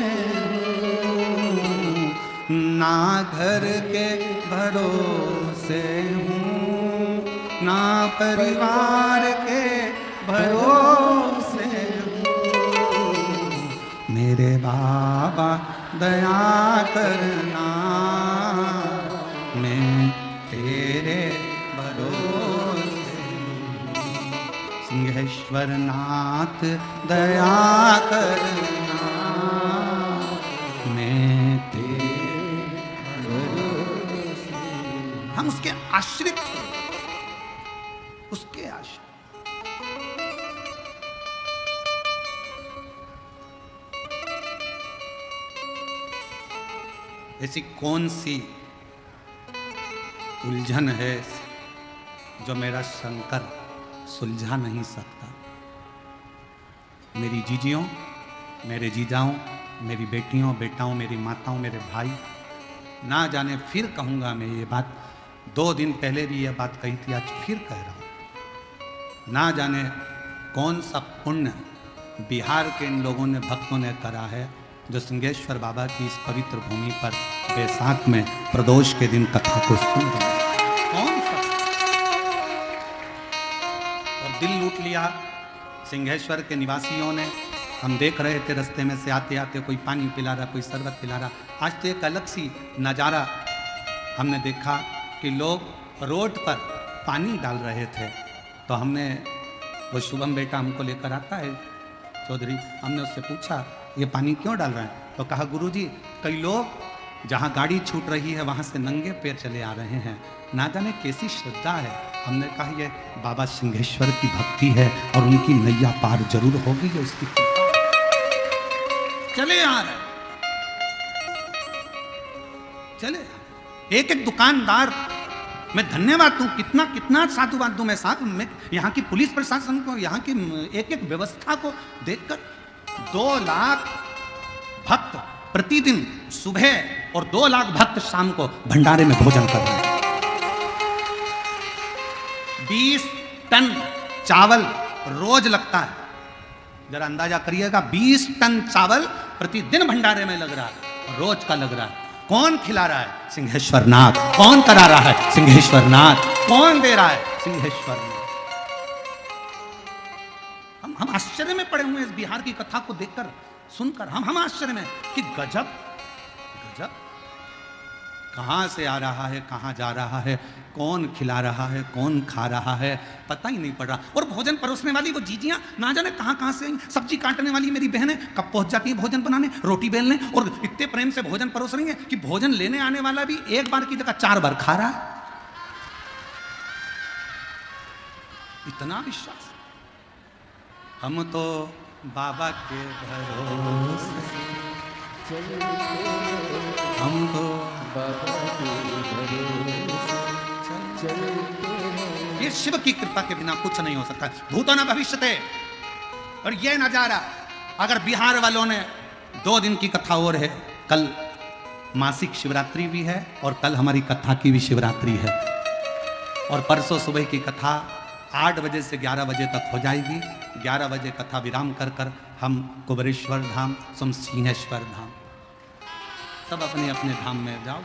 हूँ, ना घर के भरोसे हूँ, ना परिवार के भरोसे हूँ, मेरे बाबा दया करना, मैं तेरे भरोसे हूँ। सिंहेश्वर नाथ दया करना, मैं तेरे भरोसे। हम उसके आश्रित हैं, उसके आश्रित। ऐसी कौन सी उलझन है जो मेरा शंकर सुलझा नहीं सकता। मेरी जीजियों, मेरे जीजाओं, मेरी बेटियों, बेटाओं, मेरी माताओं, मेरे भाई, ना जाने फिर कहूँगा मैं ये बात। 2 दिन पहले भी ये बात कही थी, आज फिर कह रहा हूँ। ना जाने कौन सा पुण्य बिहार के इन लोगों ने, भक्तों ने करा है, जो सिंहेश्वर बाबा की इस पवित्र भूमि पर बैसाख में प्रदोष के दिन कथा को सुन रहे हैं। कौन सा और दिल लूट लिया सिंहेश्वर के निवासियों ने। हम देख रहे थे रास्ते में से आते आते, कोई पानी पिला रहा, कोई शरबत पिला रहा। आज तो एक अलग सी नज़ारा हमने देखा कि लोग रोड पर पानी डाल रहे थे। तो हमने, वो शुभम बेटा हमको लेकर आता है चौधरी, हमने उससे पूछा ये पानी क्यों डाल रहे हैं? तो कहा गुरुजी, कई लोग जहाँ गाड़ी छूट रही है वहाँ से नंगे पैर चले आ रहे हैं, ना जाने कैसी श्रद्धा है। हमने कहा ये बाबा सिंहेश्वर की भक्ति है और उनकी नैया पार जरूर होगी। है उसकी चले आ रहे, चले एक एक दुकानदार, मैं धन्यवाद दूं, कितना कितना साधुवाद दूं मैं साथ में यहाँ की पुलिस प्रशासन को, यहाँ की एक एक व्यवस्था को देखकर। 2 लाख भक्त प्रतिदिन सुबह और 2 लाख भक्त शाम को भंडारे में भोजन कर रहे हैं। 20 टन चावल रोज लगता है। जरा अंदाजा करिएगा, 20 टन चावल प्रतिदिन भंडारे में लग रहा है, रोज का लग रहा है। कौन खिला रहा है? सिंहेश्वरनाथ। कौन करा रहा है? सिंहेश्वरनाथ। कौन दे रहा है? सिंहेश्वरनाथ। हम आश्चर्य में पड़े हुए इस बिहार की कथा को देखकर सुनकर, हम आश्चर्य में कि गजब गजब, कहां से आ रहा है, कहां जा रहा है, कौन खिला रहा है, कौन खा रहा है, पता ही नहीं पड़ रहा। और भोजन परोसने वाली वो जीजियां ना जाने कहां से आई, सब्जी काटने वाली मेरी बहनें कब पहुंच जाती है भोजन बनाने, रोटी बेलने, और इतने प्रेम से भोजन परोस रही है कि भोजन लेने आने वाला भी एक बार की जगह 4 बार खा रहा है। इतना विश्वास। हम तो बाबा के भरोसे, हम तो ये शिव की कृपा के बिना कुछ नहीं हो सकता। भूतो न भविष्यते। और ये नजारा अगर बिहार वालों ने 2 दिन की कथा और है, कल मासिक शिवरात्रि भी है और कल हमारी कथा की भी शिवरात्रि है, और परसों सुबह की कथा 8 बजे से 11 बजे तक हो जाएगी। 11 बजे कथा विराम कर कर हम कुबेरेश्वर धाम, सिंहेश्वर धाम, सब अपने अपने धाम में जाओ,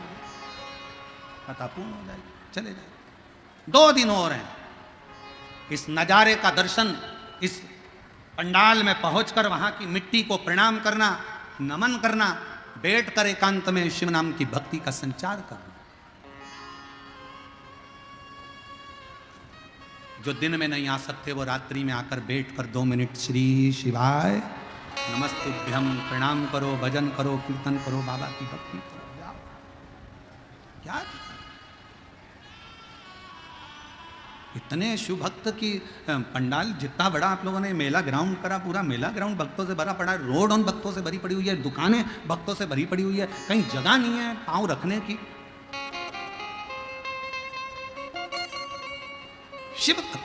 कथा पूर्ण हो जाएगी, चले जाए। 2 दिन और हैं। इस नजारे का दर्शन, इस पंडाल में पहुंचकर वहां की मिट्टी को प्रणाम करना, नमन करना, बैठकर एकांत में शिव नाम की भक्ति का संचार करना। जो दिन में नहीं आ सकते वो रात्रि में आकर बैठकर 2 मिनट श्री शिवाय नमस्तुभ्यम प्रणाम करो, भजन करो, कीर्तन करो, बाबा की भक्ति करो। जाओ, क्या इतने शिव भक्त की पंडाल, जितना बड़ा आप लोगों ने मेला ग्राउंड करा, पूरा मेला ग्राउंड भक्तों से भरा पड़ा है, रोड उन भक्तों से भरी पड़ी हुई है, दुकानें भक्तों से भरी पड़ी हुई है, कहीं जगह नहीं है पांव रखने की। शिव भक्त।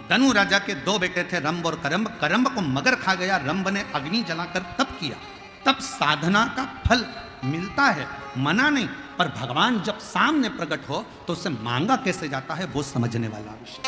धनु राजा के 2 बेटे थे, रंभ और करंब। करंब को मगर खा गया, रंभ ने अग्नि जलाकर तप किया। तब साधना का फल मिलता है, मना नहीं, पर भगवान जब सामने प्रकट हो तो उससे मांगा कैसे जाता है वो समझने वाला विषय।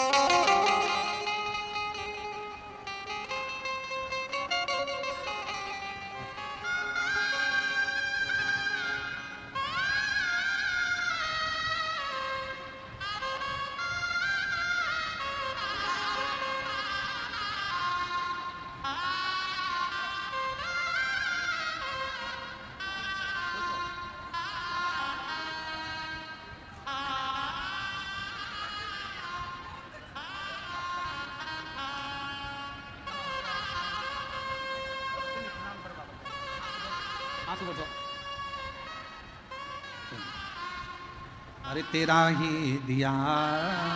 अरे तेरा ही दिया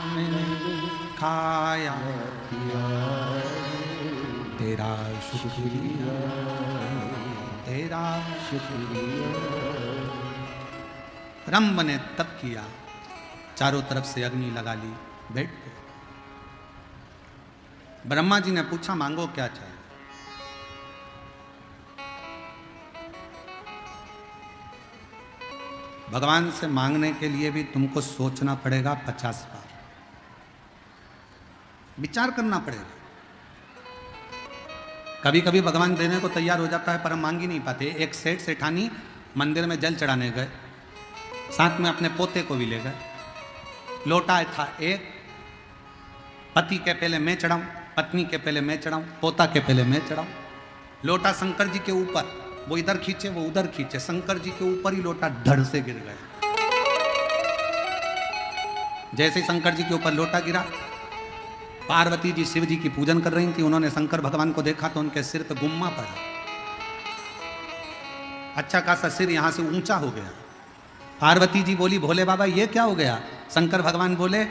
मैंने खाया पिया, तेरा शुक्रिया, तेरा शुक्रिया। रंभ ने तप किया, चारों तरफ से अग्नि लगा ली, बैठ गए। ब्रह्मा जी ने पूछा मांगो क्या चाहिए। भगवान से मांगने के लिए भी तुमको सोचना पड़ेगा 50 बार, विचार करना पड़ेगा। कभी कभी भगवान देने को तैयार हो जाता है पर हम मांग ही नहीं पाते। एक सेठ सेठानी मंदिर में जल चढ़ाने गए, साथ में अपने पोते को भी ले गए। लोटा था एक, पति के पहले मैं चढ़ाऊं, पत्नी के पहले मैं चढ़ाऊं, पोता के पहले मैं चढ़ाऊं। लोटा शंकर जी के ऊपर, वो इधर खींचे वो उधर खींचे, शंकर जी के ऊपर ही लोटा धड़ से गिर गया। जैसे शंकर जी के ऊपर लोटा गिरा, पार्वती जी शिव जी की पूजन कर रही थी, उन्होंने शंकर भगवान को देखा तो उनके सिर पे गुम्मा पड़ा, अच्छा खासा सिर यहां से ऊंचा हो गया। पार्वती जी बोली भोले बाबा ये क्या हो गया। शंकर भगवान बोले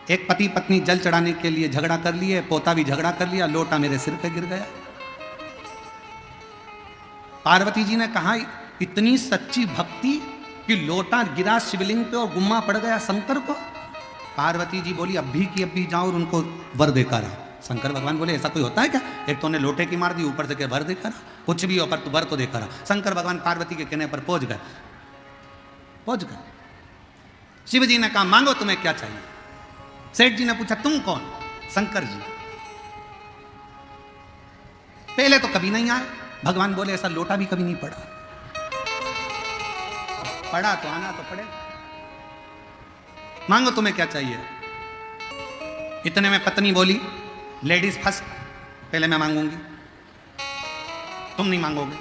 एक पति पत्नी जल चढ़ाने के लिए झगड़ा कर लिए, पोता भी झगड़ा कर लिया, लोटा मेरे सिर पे गिर गया। पार्वती जी ने कहा इतनी सच्ची भक्ति कि लोटा गिरा शिवलिंग पे और गुम्मा पड़ गया शंकर को। पार्वती जी बोली अभी की अभी जाओ और उनको वर देकर आओ। शंकर भगवान बोले ऐसा कोई होता है क्या, एक तो उन्हें लोटे की मार दी, ऊपर से क्या वर देकर आ, कुछ भी हो पर तू वर तो देकर आ। शंकर भगवान पार्वती के कहने पर पहुंच गए। शिव जी ने कहा मांगो तुम्हें क्या चाहिए। सेठ जी ने पूछा तुम कौन। शंकर जी। पहले तो कभी नहीं आए, भगवान बोले ऐसा लोटा भी कभी नहीं पड़ा। पड़ा तो आना तो पड़े। मांगो तुम्हें क्या चाहिए। इतने में पत्नी बोली लेडीज फर्स्ट, पहले मैं मांगूंगी, तुम नहीं मांगोगे।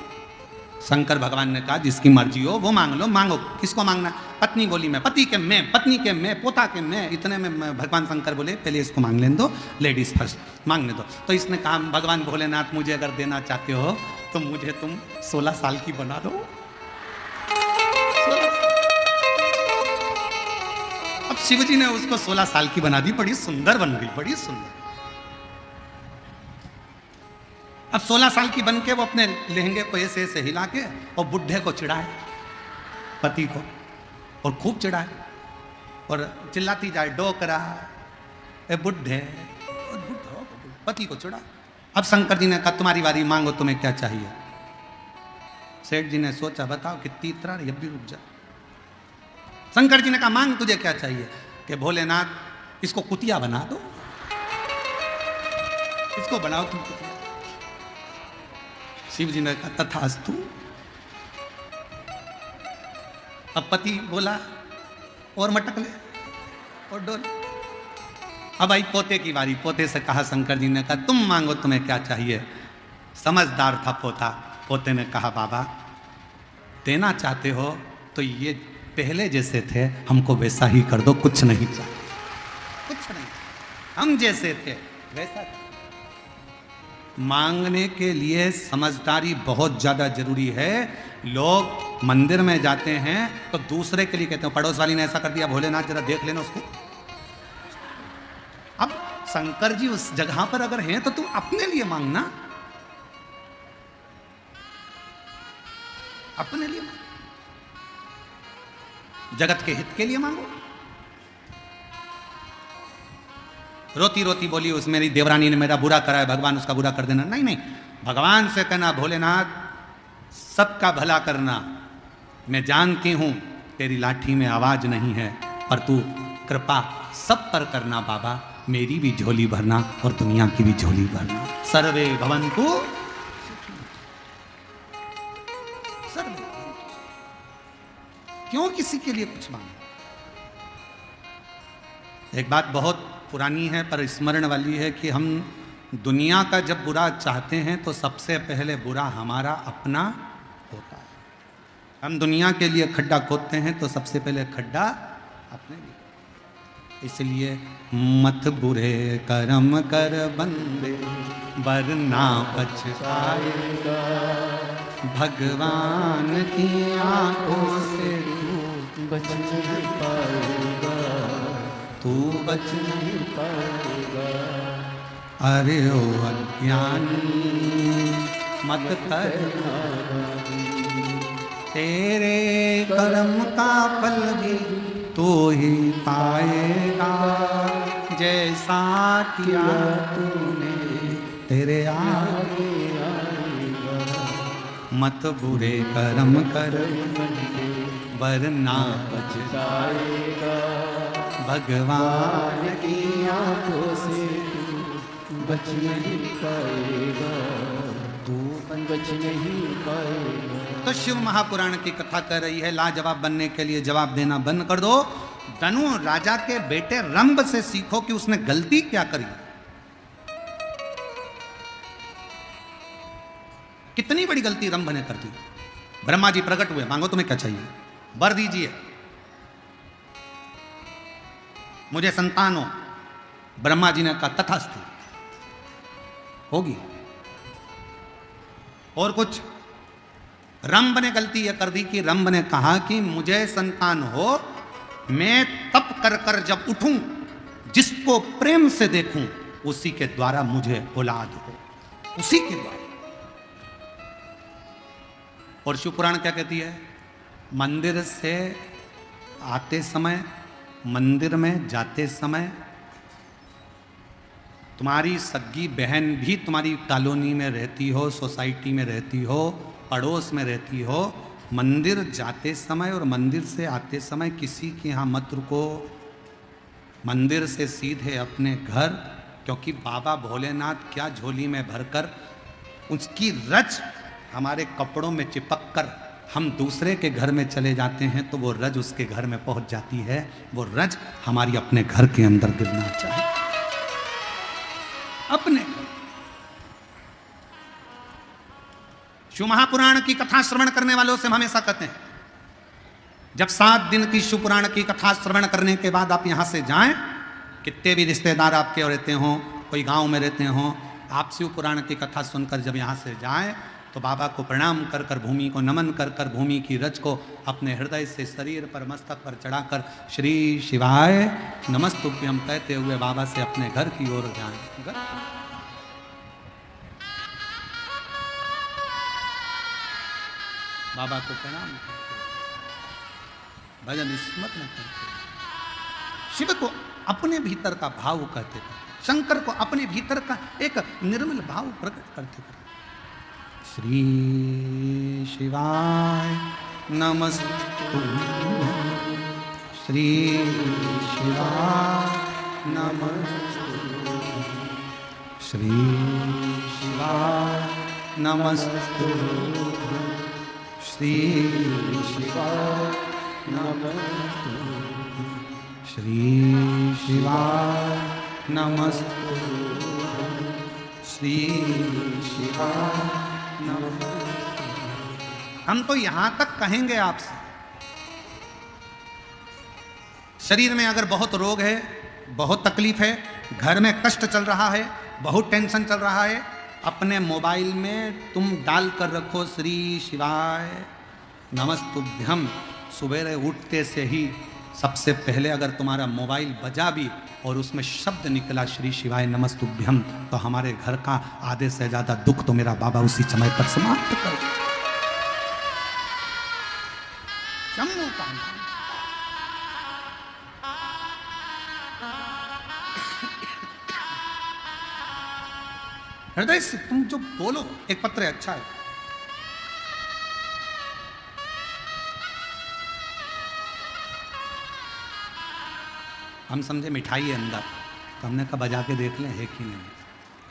शंकर भगवान ने कहा जिसकी मर्जी हो वो मांग लो, मांगो किसको मांगना। पत्नी बोली मैं, पति के मैं, पत्नी के मैं, पोता के मैं। इतने में भगवान शंकर बोले पहले इसको मांग लेने दो, लेडीज फर्स्ट मांगने दो। तो इसने कहा भगवान भोलेनाथ मुझे अगर देना चाहते हो तो मुझे तुम 16 साल की बना दो। अब शिव जी ने उसको 16 साल की बना दी, बड़ी सुंदर बन गई, बड़ी सुंदर। अब 16 साल की बन के वो अपने लहंगे को ऐसे ऐसे हिला के और बुढ़े को चिढ़ाए, पति को, और खूब चिढ़ाए और चिल्लाती जाए डोकरा ए बुढ़े, पति को चिढ़ा। अब शंकर जी ने कहा तुम्हारी बारी, मांगो तुम्हें क्या चाहिए। सेठ जी ने सोचा बताओ कितनी इतरा, अब भी रुक जा। शंकर जी ने कहा मांग तुझे क्या चाहिए। कि भोलेनाथ इसको कुतिया बना दो, इसको बनाओ तुम कुतिया। शिव जी ने कहा तथास्तु। अब पति बोला और मटक ले और डोल। अब आई पोते की बारी। पोते से कहा शंकर जी ने कहा तुम मांगो तुम्हें क्या चाहिए। समझदार था पोता। पोते ने कहा बाबा देना चाहते हो तो ये पहले जैसे थे हमको वैसा ही कर दो, कुछ नहीं चाहिए, कुछ नहीं, हम जैसे थे वैसा। मांगने के लिए समझदारी बहुत ज्यादा जरूरी है। लोग मंदिर में जाते हैं तो दूसरे के लिए कहते हैं पड़ोस वाली ने ऐसा कर दिया, भोलेनाथ जरा देख लेना उसको। अब शंकर जी उस जगह पर अगर हैं तो तुम अपने लिए मांगना, अपने लिए मांगो, जगत के हित के लिए मांगो। रोती रोती बोली उस मेरी देवरानी ने मेरा बुरा करा है, भगवान उसका बुरा कर देना। नहीं नहीं, भगवान से कहना भोलेनाथ सबका भला करना। मैं जानती हूं तेरी लाठी में आवाज नहीं है, पर तू कृपा सब पर करना बाबा, मेरी भी झोली भरना और दुनिया की भी झोली भरना। सर्वे भवन्तु सर्वे। क्यों किसी के लिए कुछ मांगो। एक बात बहुत पुरानी है पर स्मरण वाली है कि हम दुनिया का जब बुरा चाहते हैं तो सबसे पहले बुरा हमारा अपना होता है। हम दुनिया के लिए खड्डा खोदते हैं तो सबसे पहले खड्डा अपने लिए। इसलिए मत बुरे कर्म कर बंदे वरना पछताएगा, भगवान की आंखों से तू बच नहीं पाएगा, तू बच नहीं पाएगा। अरे ओ अज्ञानी मत करना, तेरे कर्म का फल भी तू ही पाएगा, जैसा किया तूने तेरे आगे आएगा। मत बुरे कर्म कर वरना पछताएगा, भगवान की आंखों से तू बच नहीं पाएगा, तू बच नहीं पाएगा। तो शिव महापुराण की कथा कर रही है लाजवाब बनने के लिए जवाब देना बंद कर दो। धनु राजा के बेटे रंभ से सीखो कि उसने गलती क्या करी। कितनी बड़ी गलती रंभ ने कर दी। ब्रह्मा जी प्रकट हुए, मांगो तुम्हें क्या चाहिए, वर दीजिए, मुझे संतान हो। ब्रह्मा जी ने कहा तथास्तु, होगी। और कुछ। रंभ ने गलती यह कर दी कि रंभ ने कहा कि मुझे संतान हो, मैं तप कर कर जब उठूं, जिसको प्रेम से देखूं, उसी के द्वारा मुझे औलाद हो, उसी के द्वारा। और शिवपुराण क्या कहती है, मंदिर से आते समय, मंदिर में जाते समय तुम्हारी सगी बहन भी तुम्हारी कॉलोनी में रहती हो, सोसाइटी में रहती हो, पड़ोस में रहती हो, मंदिर जाते समय और मंदिर से आते समय किसी के यहाँ मत रुको। मंदिर से सीधे अपने घर, क्योंकि बाबा भोलेनाथ क्या झोली में भरकर उसकी रच हमारे कपड़ों में चिपक कर हम दूसरे के घर में चले जाते हैं तो वो रज उसके घर में पहुंच जाती है। वो रज हमारी अपने घर के अंदर गिरना चाहिए, अपने। शिव महापुराण की कथा श्रवण करने वालों से हम हमेशा कहते हैं, जब 7 दिन की शिव पुराण की कथा श्रवण करने के बाद आप यहां से जाएं, कितने भी रिश्तेदार आपके रहते हों, कोई गांव में रहते हों, आप शिव पुराण की कथा सुनकर जब यहाँ से जाएं तो बाबा को प्रणाम कर कर, भूमि को नमन कर कर, भूमि की रज को अपने हृदय से शरीर पर, मस्तक पर चढ़ाकर श्री शिवाय नमस्तुभ्यम कहते हुए बाबा से अपने घर की ओर जाएं। बाबा को प्रणाम करते, भजन स्मरण करते, शिव को अपने भीतर का भाव कहते थे, शंकर को अपने भीतर का एक निर्मल भाव प्रकट करते थे। श्री शिवाय नमस्तुभ्यं, श्री शिवाय नमस्तुभ्यं, श्री शिवाय नमस्तुभ्यं, श्री शिवाय नमस्तुभ्यं, श्री शिवाय नमस्तुभ्यं, श्री शिवाय। हम तो यहां तक कहेंगे आपसे, शरीर में अगर बहुत रोग है, बहुत तकलीफ है, घर में कष्ट चल रहा है, बहुत टेंशन चल रहा है, अपने मोबाइल में तुम डाल कर रखो श्री शिवाय नमस्तुभ्यम। सुबह उठते से ही सबसे पहले अगर तुम्हारा मोबाइल बजा भी और उसमें शब्द निकला श्री शिवाय नमस्तुभ्यम, तो हमारे घर का आधे से ज्यादा दुख तो मेरा बाबा उसी समय पर समाप्त कर जम्मू का। हृदय से तुम जो बोलो, एक पत्र है, अच्छा है। हम समझे मिठाई है अंदर, तो हमने कहा बजा के देख लें है कि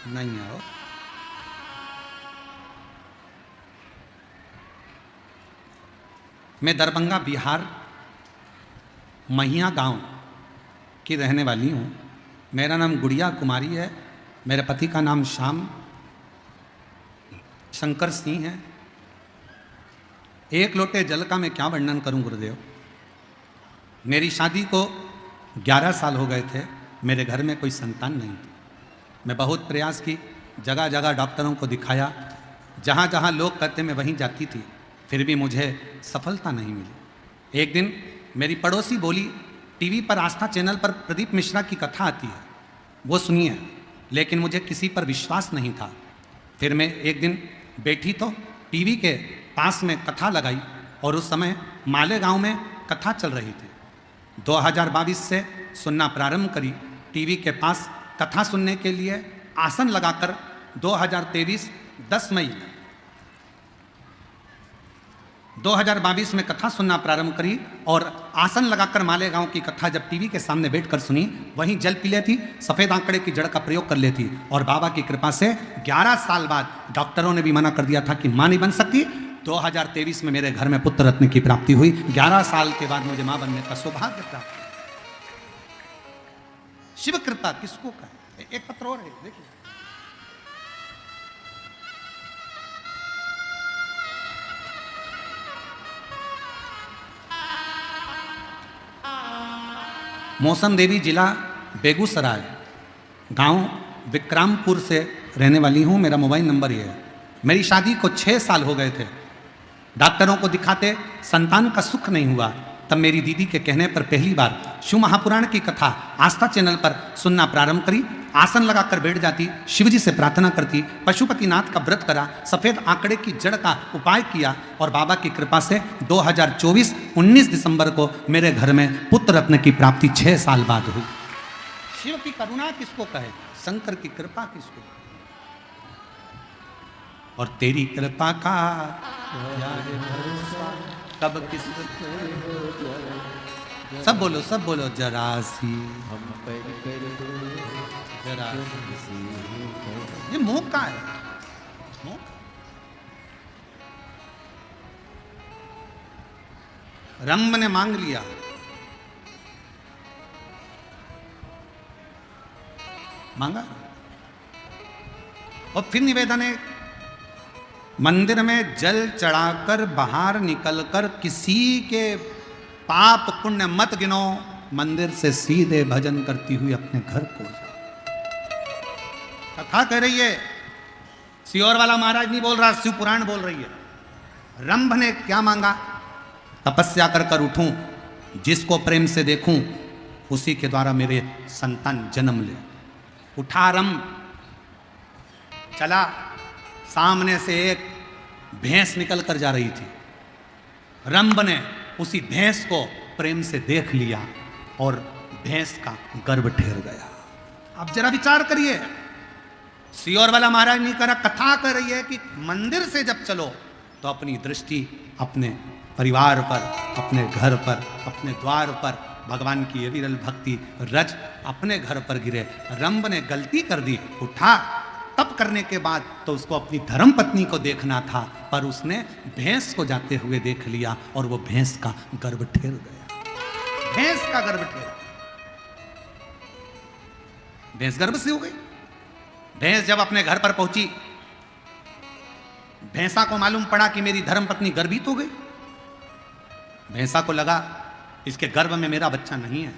नहीं है वो। मैं दरभंगा बिहार महिया गांव की रहने वाली हूँ। मेरा नाम गुड़िया कुमारी है, मेरे पति का नाम श्याम शंकर सिंह है। एक लोटे जल का मैं क्या वर्णन करूं गुरुदेव। मेरी शादी को 11 साल हो गए थे, मेरे घर में कोई संतान नहीं थी। मैं बहुत प्रयास की, जगह जगह डॉक्टरों को दिखाया, जहाँ जहाँ लोग कहते मैं वहीं जाती थी, फिर भी मुझे सफलता नहीं मिली। एक दिन मेरी पड़ोसी बोली, टीवी पर आस्था चैनल पर प्रदीप मिश्रा की कथा आती है, वो सुनिए। लेकिन मुझे किसी पर विश्वास नहीं था। फिर मैं एक दिन बैठी तो टीवी के पास में कथा लगाई और उस समय मालेगांव में कथा चल रही थी। 2022 से सुनना प्रारंभ करी। टीवी के पास कथा सुनने के लिए आसन लगाकर 2023 10 मई 2022 में कथा सुनना प्रारंभ करी और आसन लगाकर मालेगांव की कथा जब टीवी के सामने बैठकर सुनी, वहीं जल पी लेती, सफ़ेद आंकड़े की जड़ का प्रयोग कर लेती और बाबा की कृपा से 11 साल बाद, डॉक्टरों ने भी मना कर दिया था कि मां नहीं बन सकती, 2023 में मेरे घर में पुत्र रत्न की प्राप्ति हुई। 11 साल के बाद मुझे मां बनने का सौभाग्य प्राप्त। शिव कृपा किसको कहे। एक पत्र और है, देखिए। मौसम देवी, जिला बेगूसराय, गांव विक्रामपुर से रहने वाली हूं। मेरा मोबाइल नंबर ये है। मेरी शादी को 6 साल हो गए थे। डॉक्टरों को दिखाते संतान का सुख नहीं हुआ। तब मेरी दीदी के कहने पर पहली बार शिव महापुराण की कथा आस्था चैनल पर सुनना प्रारंभ करी। आसन लगाकर बैठ जाती, शिवजी से प्रार्थना करती, पशुपतिनाथ का व्रत करा, सफ़ेद आंकड़े की जड़ का उपाय किया और बाबा की कृपा से 2024 19 दिसंबर को मेरे घर में पुत्र रत्न की प्राप्ति 6 साल बाद हुई। शिव की करुणा किसको कहे, शंकर की कृपा किसको। और तेरी कृपा का कब किस, सब बोलो जरा सी जरा सी। ये मोह का है, मोह। रंभ ने मांग लिया। मांगा और फिर निवेदन है, मंदिर में जल चढ़ाकर बाहर निकलकर किसी के पाप पुण्य मत गिनो, मंदिर से सीधे भजन करती हुई अपने घर को जाओ। कथा कह रही है, सियोर वाला महाराज नहीं बोल रहा, शिव पुराण बोल रही है। रंभ ने क्या मांगा? तपस्या कर कर उठूं, जिसको प्रेम से देखूं उसी के द्वारा मेरे संतान जन्म ले। उठा रंभ, चला, सामने से एक भैंस निकल कर जा रही थी। रंभ ने उसी भैंस को प्रेम से देख लिया और भैंस का गर्भ ठहर गया। अब जरा विचार करिए, सियोर वाला महाराज नहीं करा, कथा कर रही है कि मंदिर से जब चलो तो अपनी दृष्टि अपने परिवार पर, अपने घर पर, अपने द्वार पर भगवान की ये विरल भक्ति रज अपने घर पर गिरे। रंभ ने गलती कर दी, उठा, तप करने के बाद तो उसको अपनी धर्म पत्नी को देखना था, पर उसने भैंस को जाते हुए देख लिया और वो भैंस का गर्भ ठहर गया। भैंस का गर्भ ठहरा, भैंस गर्भ से हो गई। भैंस जब अपने घर पर पहुंची, भैंसा को मालूम पड़ा कि मेरी धर्म पत्नी गर्भित हो गई। भैंसा को लगा इसके गर्भ में मेरा बच्चा नहीं है।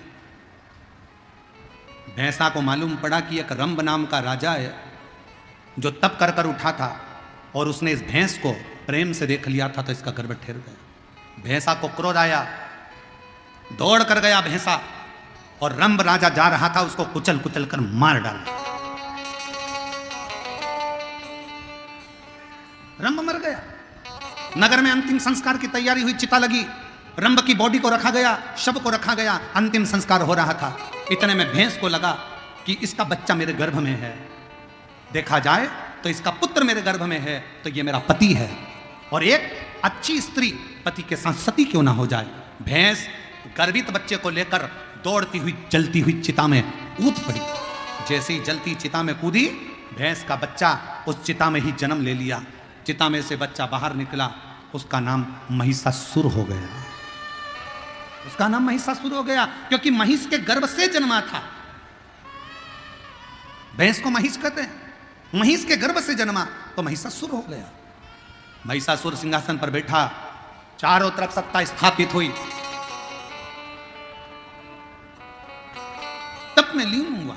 भैंसा को मालूम पड़ा कि एक रंभ नाम का राजा है जो तप कर कर उठा था और उसने इस भैंस को प्रेम से देख लिया था, तो इसका गर्भ ठहर गया। भैंसा को क्रोध आया, दौड़ कर गया भैंसा और रंभ राजा जा रहा था, उसको कुचल कुचल कर मार डाला। रंभ मर गया। नगर में अंतिम संस्कार की तैयारी हुई, चिता लगी, रंभ की बॉडी को रखा गया, शव को रखा गया, अंतिम संस्कार हो रहा था। इतने में भैंस को लगा कि इसका बच्चा मेरे गर्भ में है, देखा जाए तो इसका पुत्र मेरे गर्भ में है, तो ये मेरा पति है और एक अच्छी स्त्री पति के साथ सती क्यों ना हो जाए। भैंस गर्भित बच्चे को लेकर दौड़ती हुई जलती हुई चिता में कूद पड़ी। जैसे ही जलती चिता में कूदी, भैंस का बच्चा उस चिता में ही जन्म ले लिया। चिता में से बच्चा बाहर निकला, उसका नाम महिषासुर हो गया। उसका नाम महिषासुर हो गया क्योंकि महिष के गर्भ से जन्मा था। भैंस को महिष कहते हैं, महिष के गर्भ से जन्मा तो महिषासुर हो गया। महिषासुर सिंहासन पर बैठा, चारों तरफ सत्ता स्थापित हुई, तप में लीन हुआ।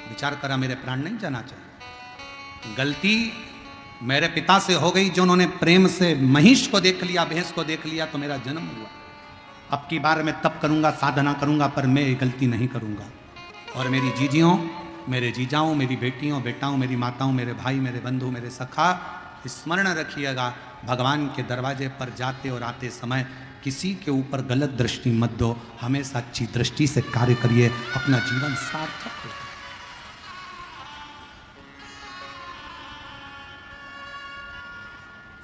विचार करा मेरे प्राण नहीं जाना चाहिए। गलती मेरे पिता से हो गई जो उन्होंने प्रेम से महिष को देख लिया, भैंस को देख लिया तो मेरा जन्म हुआ। अब की बार मैं तप करूंगा, साधना करूंगा, पर मैं ये गलती नहीं करूंगा। और मेरी जीजियों, मेरे जीजाओं, मेरी बेटियों, बेटाओं, मेरी माताओं, मेरे भाई, मेरे बंधु, मेरे सखा, स्मरण रखिएगा, भगवान के दरवाजे पर जाते और आते समय किसी के ऊपर गलत दृष्टि मत दो। हमेशा अच्छी दृष्टि से कार्य करिए, अपना जीवन सार्थक करिए।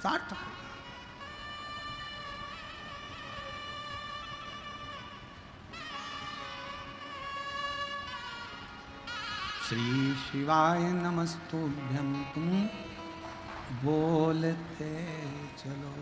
सार्थक। श्री शिवाय नमस्तुभ्यं, तुम बोलते चलो।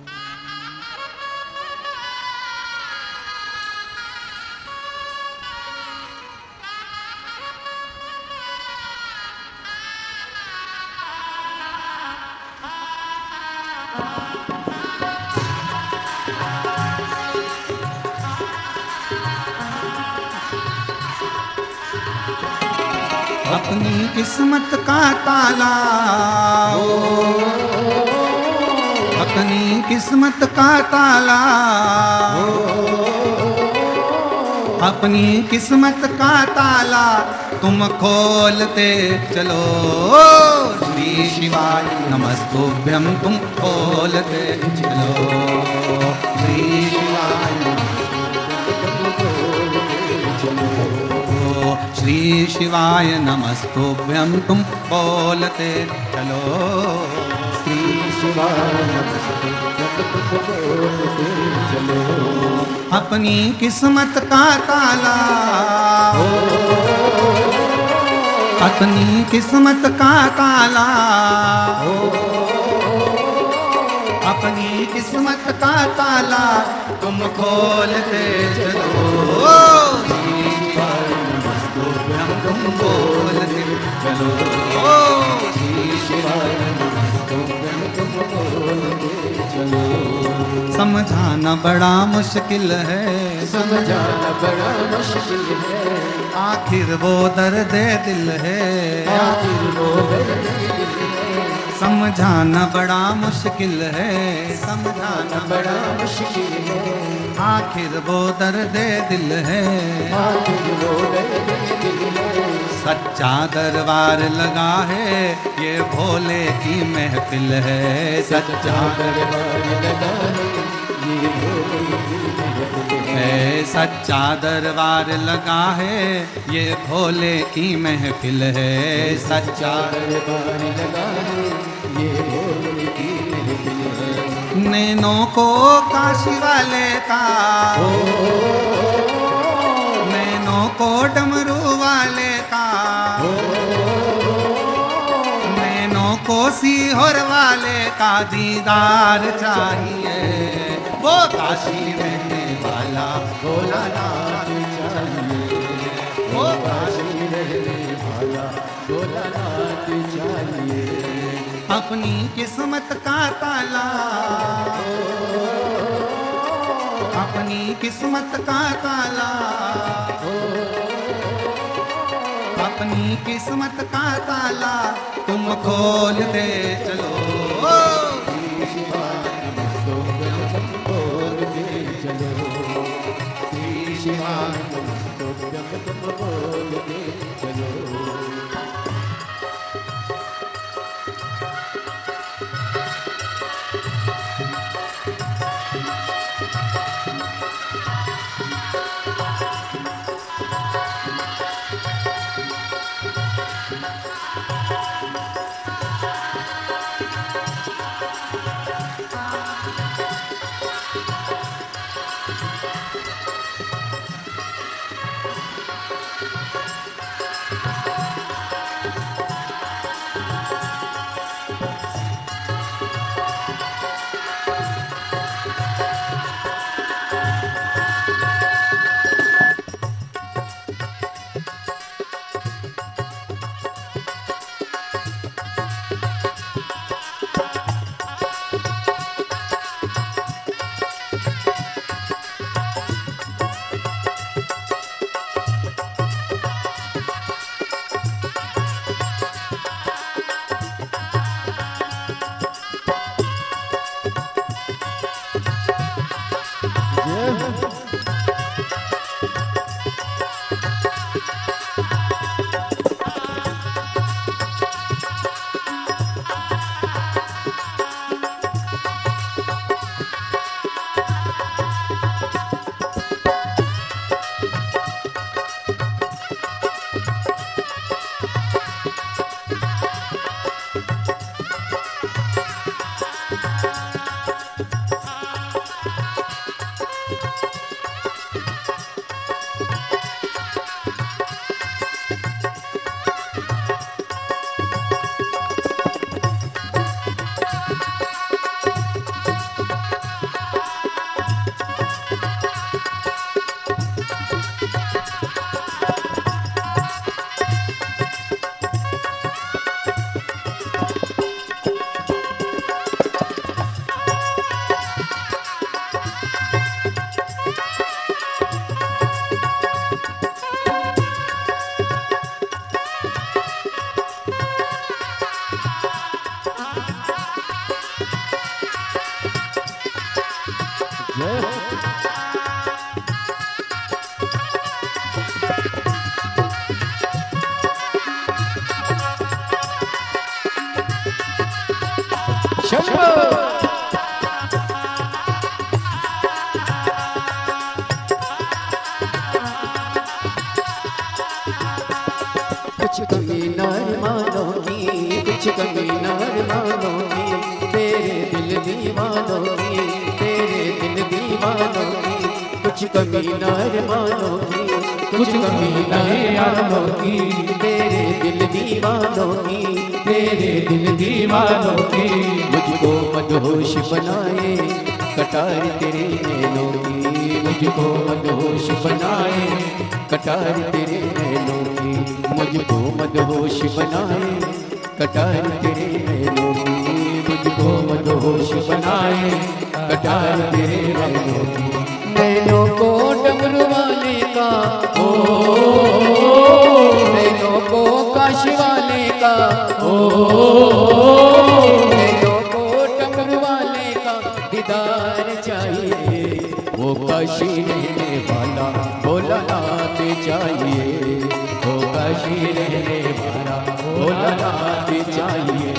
अपनी किस्मत का ताला, अपनी किस्मत का ताला, अपनी किस्मत का ताला तुम खोलते चलो। श्री शिवाय नमस्तुभ्यं, तुम खोलते चलो। श्री शिवाय श्री शिवाय नमस्तुभ्यं, तुम बोलते चलो।
श्री शिवाय नमस्तुभ्यं, तुम बोलते चलो।
अपनी किस्मत का ताला, अपनी किस्मत का ताला, अपनी किस्मत का ताला तुम खोलते चलो। श्री शिवाय नमस्तुभ्यं तुम बोलते चलो। श्री शिवाय नमस्तुभ्यं तुम बोलते चलो। समझाना बड़ा मुश्किल है,
समझाना बड़ा मुश्किल है,
आखिर वो दर्द दिल है,
आखिर वो दर्द दिल है।
समझाना बड़ा मुश्किल है, समझाना
बड़ा मुश्किल है,
आखिर वो दर्द दिल है,
आखिर वो दर्द दिल है।
सच्चा दरबार लगा है ये भोले की महफिल है, सच्चा
दरबार लगा है ये भोले की महफिल है,
सच्चा दरबार लगा है ये भोले की महफिल है, सच्चा
दरबार लगा है ये भोले की महफिल है।
नैनों को काशी वाले का, नैनों को डमरू वाले का, नैनों को सीहोर वाले का दीदार चाहिए, वो काशी रहने वाला भोलानाथ चाहिए, वो काशी रहने वाला
भोलानाथ चाहिए।
अपनी किस्मत का ताला, अपनी किस्मत का ताला, अपनी किस्मत का ताला तुम खोल दे चलो।
श्री शिवाय नमस्तुभ्यं तुम बोलते चलो। श्री शिवाय नमस्तुभ्यं तुम बोलते चलो। कुछ कमी नार मानों की, कुछ कमी नार मानों की, तेरे दिल दीवानों की, तेरे दिल दीवानों की, कुछ कमी नार मानों की। कुछ कमी नहीं आलों की, तेरे दिल दीवानों की, तेरे दिल दीवानों की। मुझको मदहोश बनाए कटार तेरे नैनों की, मुझको मदहोश बनाए कटार तेरे नैनों की, मुझको मदहोश बनाए कटार तेरे नैनों की, मुझको मदहोश बनाए कटार तेरे नैनों की। नैनों को डमरू वाले का ओ, नैनों को काशी वाले का ओ, नैनों को डमरू वाले का दीदार चाहिए, वो काशी रहने वाला भोलानाथ चाहिए, वो काशी रहने वाला भोलानाथ चाहिए।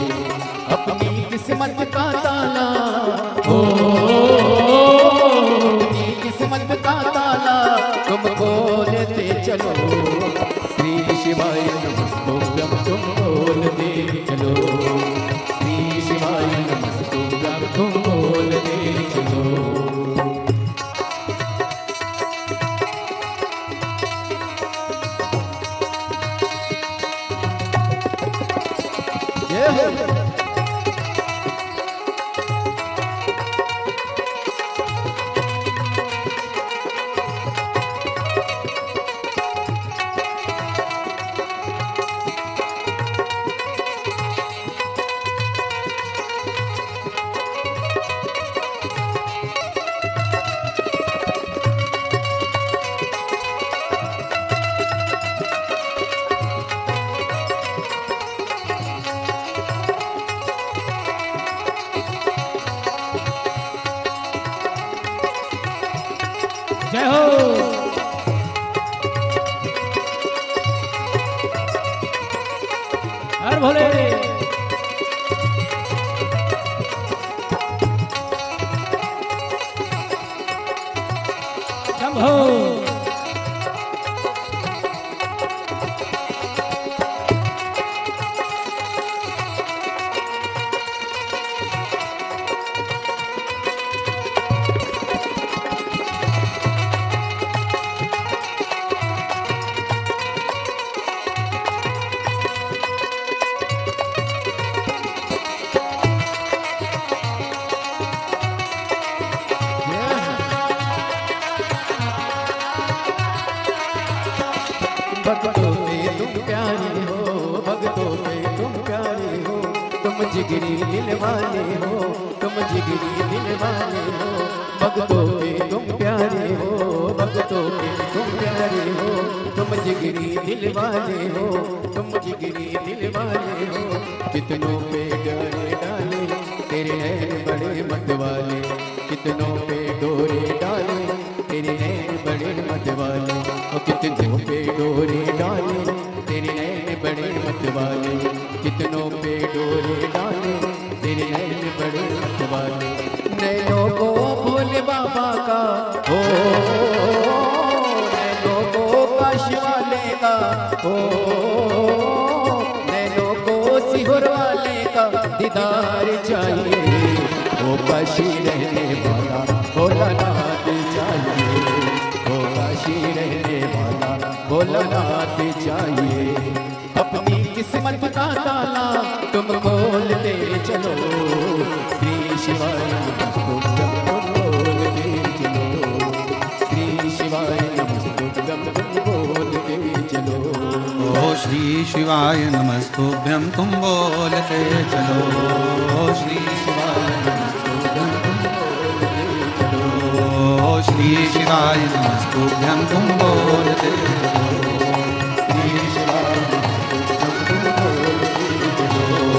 अपनी किस्मत का ताला ओ, अपनी किस्मत का ताला तुम खोलते चलो, श्री शिवाय नमस्तुभ्यं तुम बोलते चलो, श्री शिवाय नमस्तुभ्यं तुम बोलते चलो।
जय हो। हर भोले शंभो।
भक्तों पे तुम प्यारे हो, भक्तों पे तुम प्यारे हो, तुम जिगरी दिल वाले हो, तुम जिगरी दिल वाले हो। भक्तों पे तुम प्यारे हो, भक्तों पे तुम प्यारे हो, तुम जिगरी दिल वाले हो, तुम जिगरी दिल वाले हो। कितनों पे डोरे डाले तेरे नैन बड़े मत वाले, कितनों पे डोरे डाले तेरे नैन बड़े मत वाले, और कितनों पे डोरे डाले तेरे नैन बड़े मत वाले, कितनों पे डोरे डाले तेरे नैन बड़े मत वाले। नैनों को भोले बाबा का ओ, नैनों को काशी वाले का ओ, नैनों को सिहुर वाले का दीदार चाहिए, वो काशी रहने वाला भोलानाथ चाहिए, वो काशी रहने वाला भोलानाथ चाहिए। अपनी किस्मत का ताला तुम खोलते चलो, श्री शिवाय नमस्तुभ्यं तुम बोलते चलो, श्री शिवाय नमस्तुभ्यं तुम बोलते चलो।
ओ श्री शिवाय नमस्तुभ्यं तुम बोलते चलो, श्री शिवाय नमस्तुभ्यं तुम बोलते चलो, श्री शिवाय नमस्तुभ्यं तुम बोलते चलो, श्री शिवाय नमस्तुभ्यं तुम बोलते चलो, श्री शिवाय नमस्तुभ्यं तुम बोलते चलो,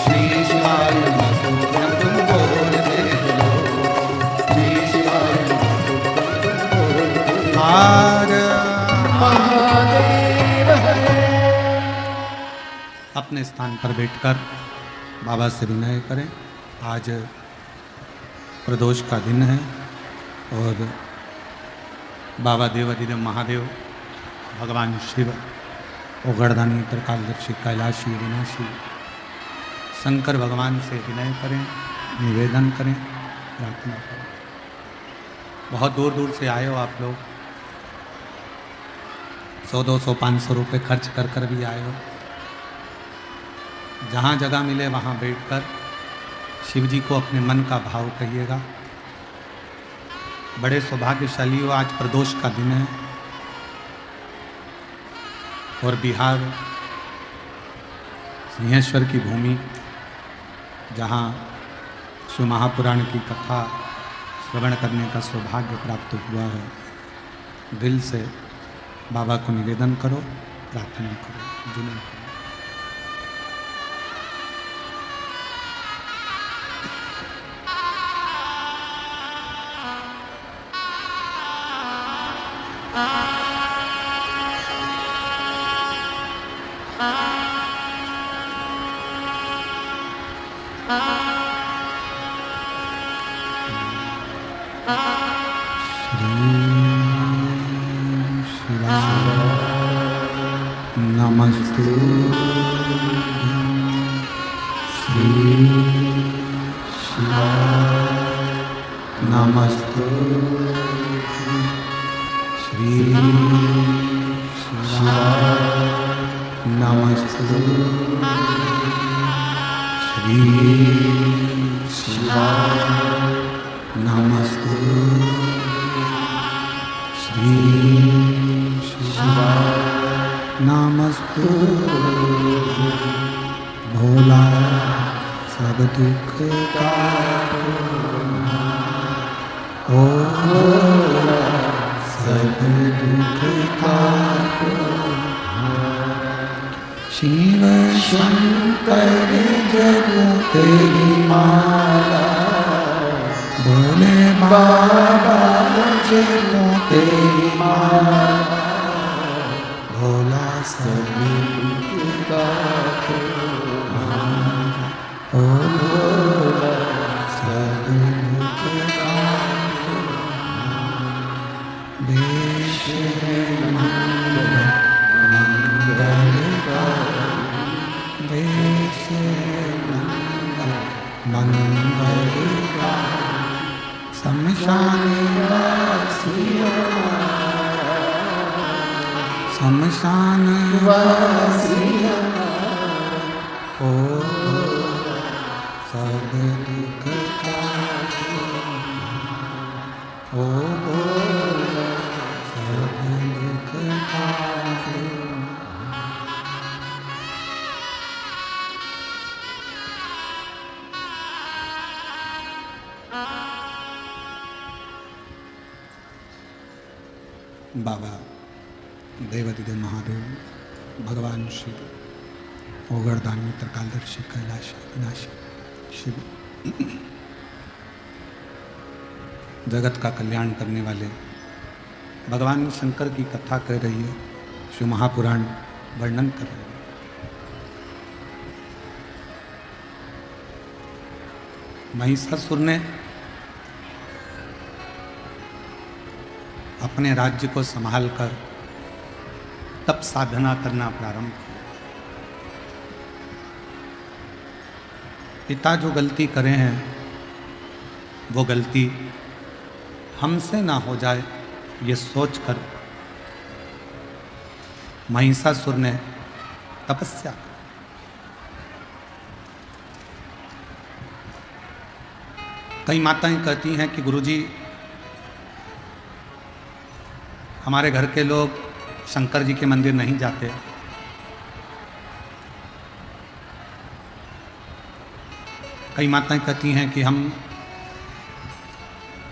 श्री शिवाय नमस्तुभ्यं तुम बोलते चलो। हर
महादेव हरे।
अपने स्थान पर बैठकर बाबा से विनय करें। आज प्रदोष का दिन है और बाबा देवाधिदेव महादेव भगवान शिव ओगड़दानी त्रिकालदर्शी कैलाशी विनाशी शंकर भगवान से विनय करें, निवेदन करें, प्रार्थना करें। बहुत दूर दूर से आए हो आप लोग, 100-200 500 रुपये खर्च कर कर भी आए हो। जहाँ जगह मिले वहाँ बैठकर शिव जी को अपने मन का भाव कहिएगा। बड़े सौभाग्यशाली हो, आज प्रदोष का दिन है और बिहार सिंहेश्वर की भूमि, जहाँ शिव महापुराण की कथा श्रवण करने का सौभाग्य प्राप्त हुआ है। दिल से बाबा को निवेदन करो, प्रार्थना करो, विनय करो। नमस्तु श्री शिवाय, नमस्तु श्री शिवाय, नमस्तु श्री शिवाय, नमस्तु श्री शिवाय, नमस्तु। भोला सब दुख का ओ भोला सब दुख का शिव शंकर जग तेरी माला, भोले बाबा जग तेरी माला, भोला सब दुख का ओ भोला सब दुख का देश मंगल का, देश मंगल का, शमशान वासी शमशान वासी ओ सब दुख का ओ सब दुख का। बाबा देवाधिदेव महादेव, भगवान शिव, ओगरदानी, त्रिकालदर्शी, कैलाशी, विनाशी शिव, जगत का कल्याण करने वाले भगवान शंकर की कथा कह रही है, शिव महापुराण वर्णन कर रहे हैं। महिषासुर ने अपने राज्य को संभालकर तप साधना करना प्रारंभ किया। पिता जो गलती करे हैं वो गलती हमसे ना हो जाए, ये सोचकर महिषासुर ने तपस्या की। कई माताएं कहती हैं कि गुरुजी, हमारे घर के लोग शंकर जी के मंदिर नहीं जाते, कई माताएं कहती हैं कि हम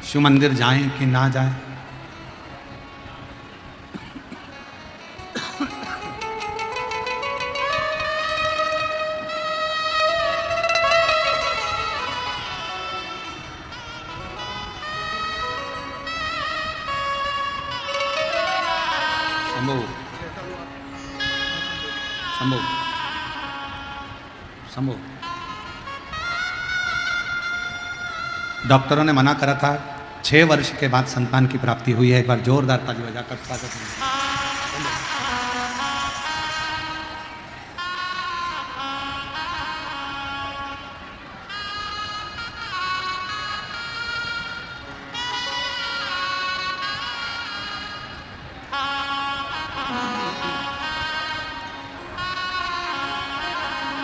शिव मंदिर जाएं कि ना जाएं। शंभू, डॉक्टरों ने मना करा था, 6 वर्ष के बाद संतान की प्राप्ति हुई है। एक बार जोरदार ताली बजाकर स्वागत है।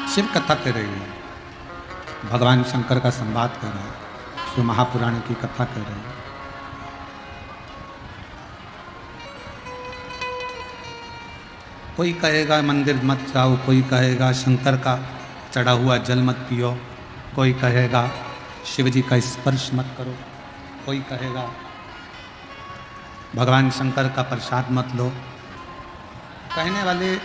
शिव कथा कर रही है, भगवान शंकर का संवाद कर रहा है, शिव महापुराण की कथा कर रही है। कोई कहेगा मंदिर मत जाओ, कोई कहेगा शंकर का चढ़ा हुआ जल मत पियो, कोई कहेगा शिव जी का स्पर्श मत करो, कोई कहेगा भगवान शंकर का प्रसाद मत लो। कहने वाले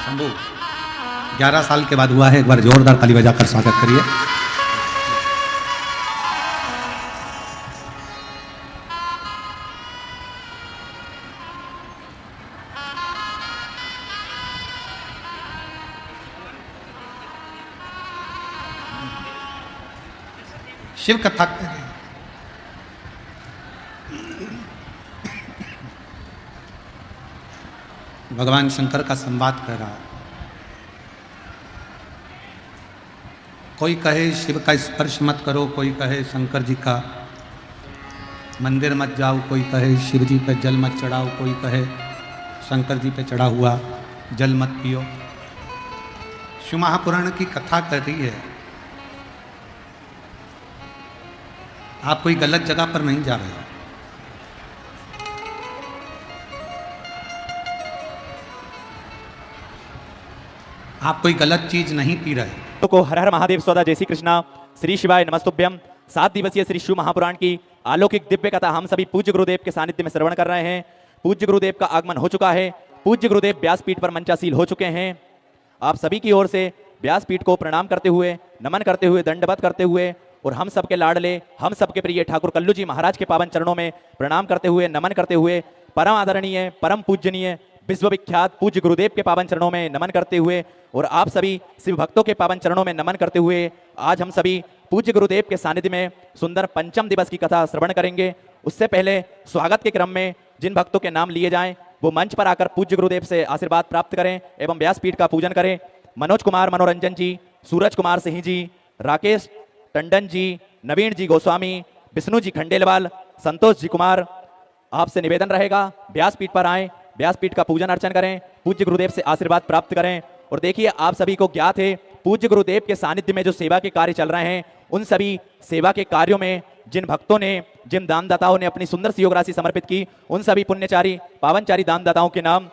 शंभू 11 साल के बाद हुआ है, एक बार जोरदार ताली बजाकर स्वागत करिए। शिव कथा कर रहे हैं। भगवान शंकर का संवाद कर रहा है। कोई कहे शिव का स्पर्श मत करो, कोई कहे शंकर जी का मंदिर मत जाओ, कोई कहे शिव जी पे जल मत चढ़ाओ, कोई कहे शंकर जी पे चढ़ा हुआ जल मत पियो। शिव महापुराण की कथा कर रही है। आप कोई गलत जगह पर नहीं जा रहे हो। आप कोई गलत चीज नहीं पी रहे।
को हर हर महादेव सौदा जय श्री कृष्णा, श्री शिवाय नमस्तुभ्यम। 7 दिवसीय श्री शिव महापुराण की अलौकिक दिव्य कथा हम सभी पूज्य गुरुदेव के सानिध्य में श्रवण कर रहे हैं। पूज्य गुरुदेव का आगमन हो चुका है। पूज्य गुरुदेव व्यासपीठ पर मंचासील हो चुके हैं। आप सभी की ओर से व्यासपीठ को प्रणाम करते हुए, नमन करते हुए, दंडवत करते हुए और हम सबके लाडले, हम सबके प्रिय ठाकुर कल्लू जी महाराज के पावन चरणों में प्रणाम करते हुए, नमन करते हुए, परम आदरणीय, परम पूजनीय, विश्वविख्यात पूज्य गुरुदेव के पावन चरणों में नमन करते हुए और आप सभी शिव भक्तों के पावन चरणों में नमन करते हुए आज हम सभी पूज्य गुरुदेव के सानिध्य में सुंदर पंचम दिवस की कथा श्रवण करेंगे। उससे पहले स्वागत के क्रम में जिन भक्तों के नाम लिए जाएं वो मंच पर आकर पूज्य गुरुदेव से आशीर्वाद प्राप्त करें एवं व्यासपीठ का पूजन करें। मनोज कुमार मनोरंजन जी, सूरज कुमार सिंह जी, राकेश टंडन जी, नवीन जी गोस्वामी, विष्णु जी खंडेलवाल, संतोष जी कुमार, आपसे निवेदन रहेगा व्यासपीठ पर आएं, व्यासपीठ का पूजन अर्चन करें, पूज्य गुरुदेव से आशीर्वाद प्राप्त करें। और देखिए आप सभी को ज्ञात है पूज्य गुरुदेव के सानिध्य में जो सेवा के कार्य चल रहे हैं उन सभी सेवा के कार्यों में जिन भक्तों ने, जिन दानदाताओं ने अपनी सुंदर सी योग राशि समर्पित की उन सभी पुण्यचारी पावनचारी दानदाताओं के नाम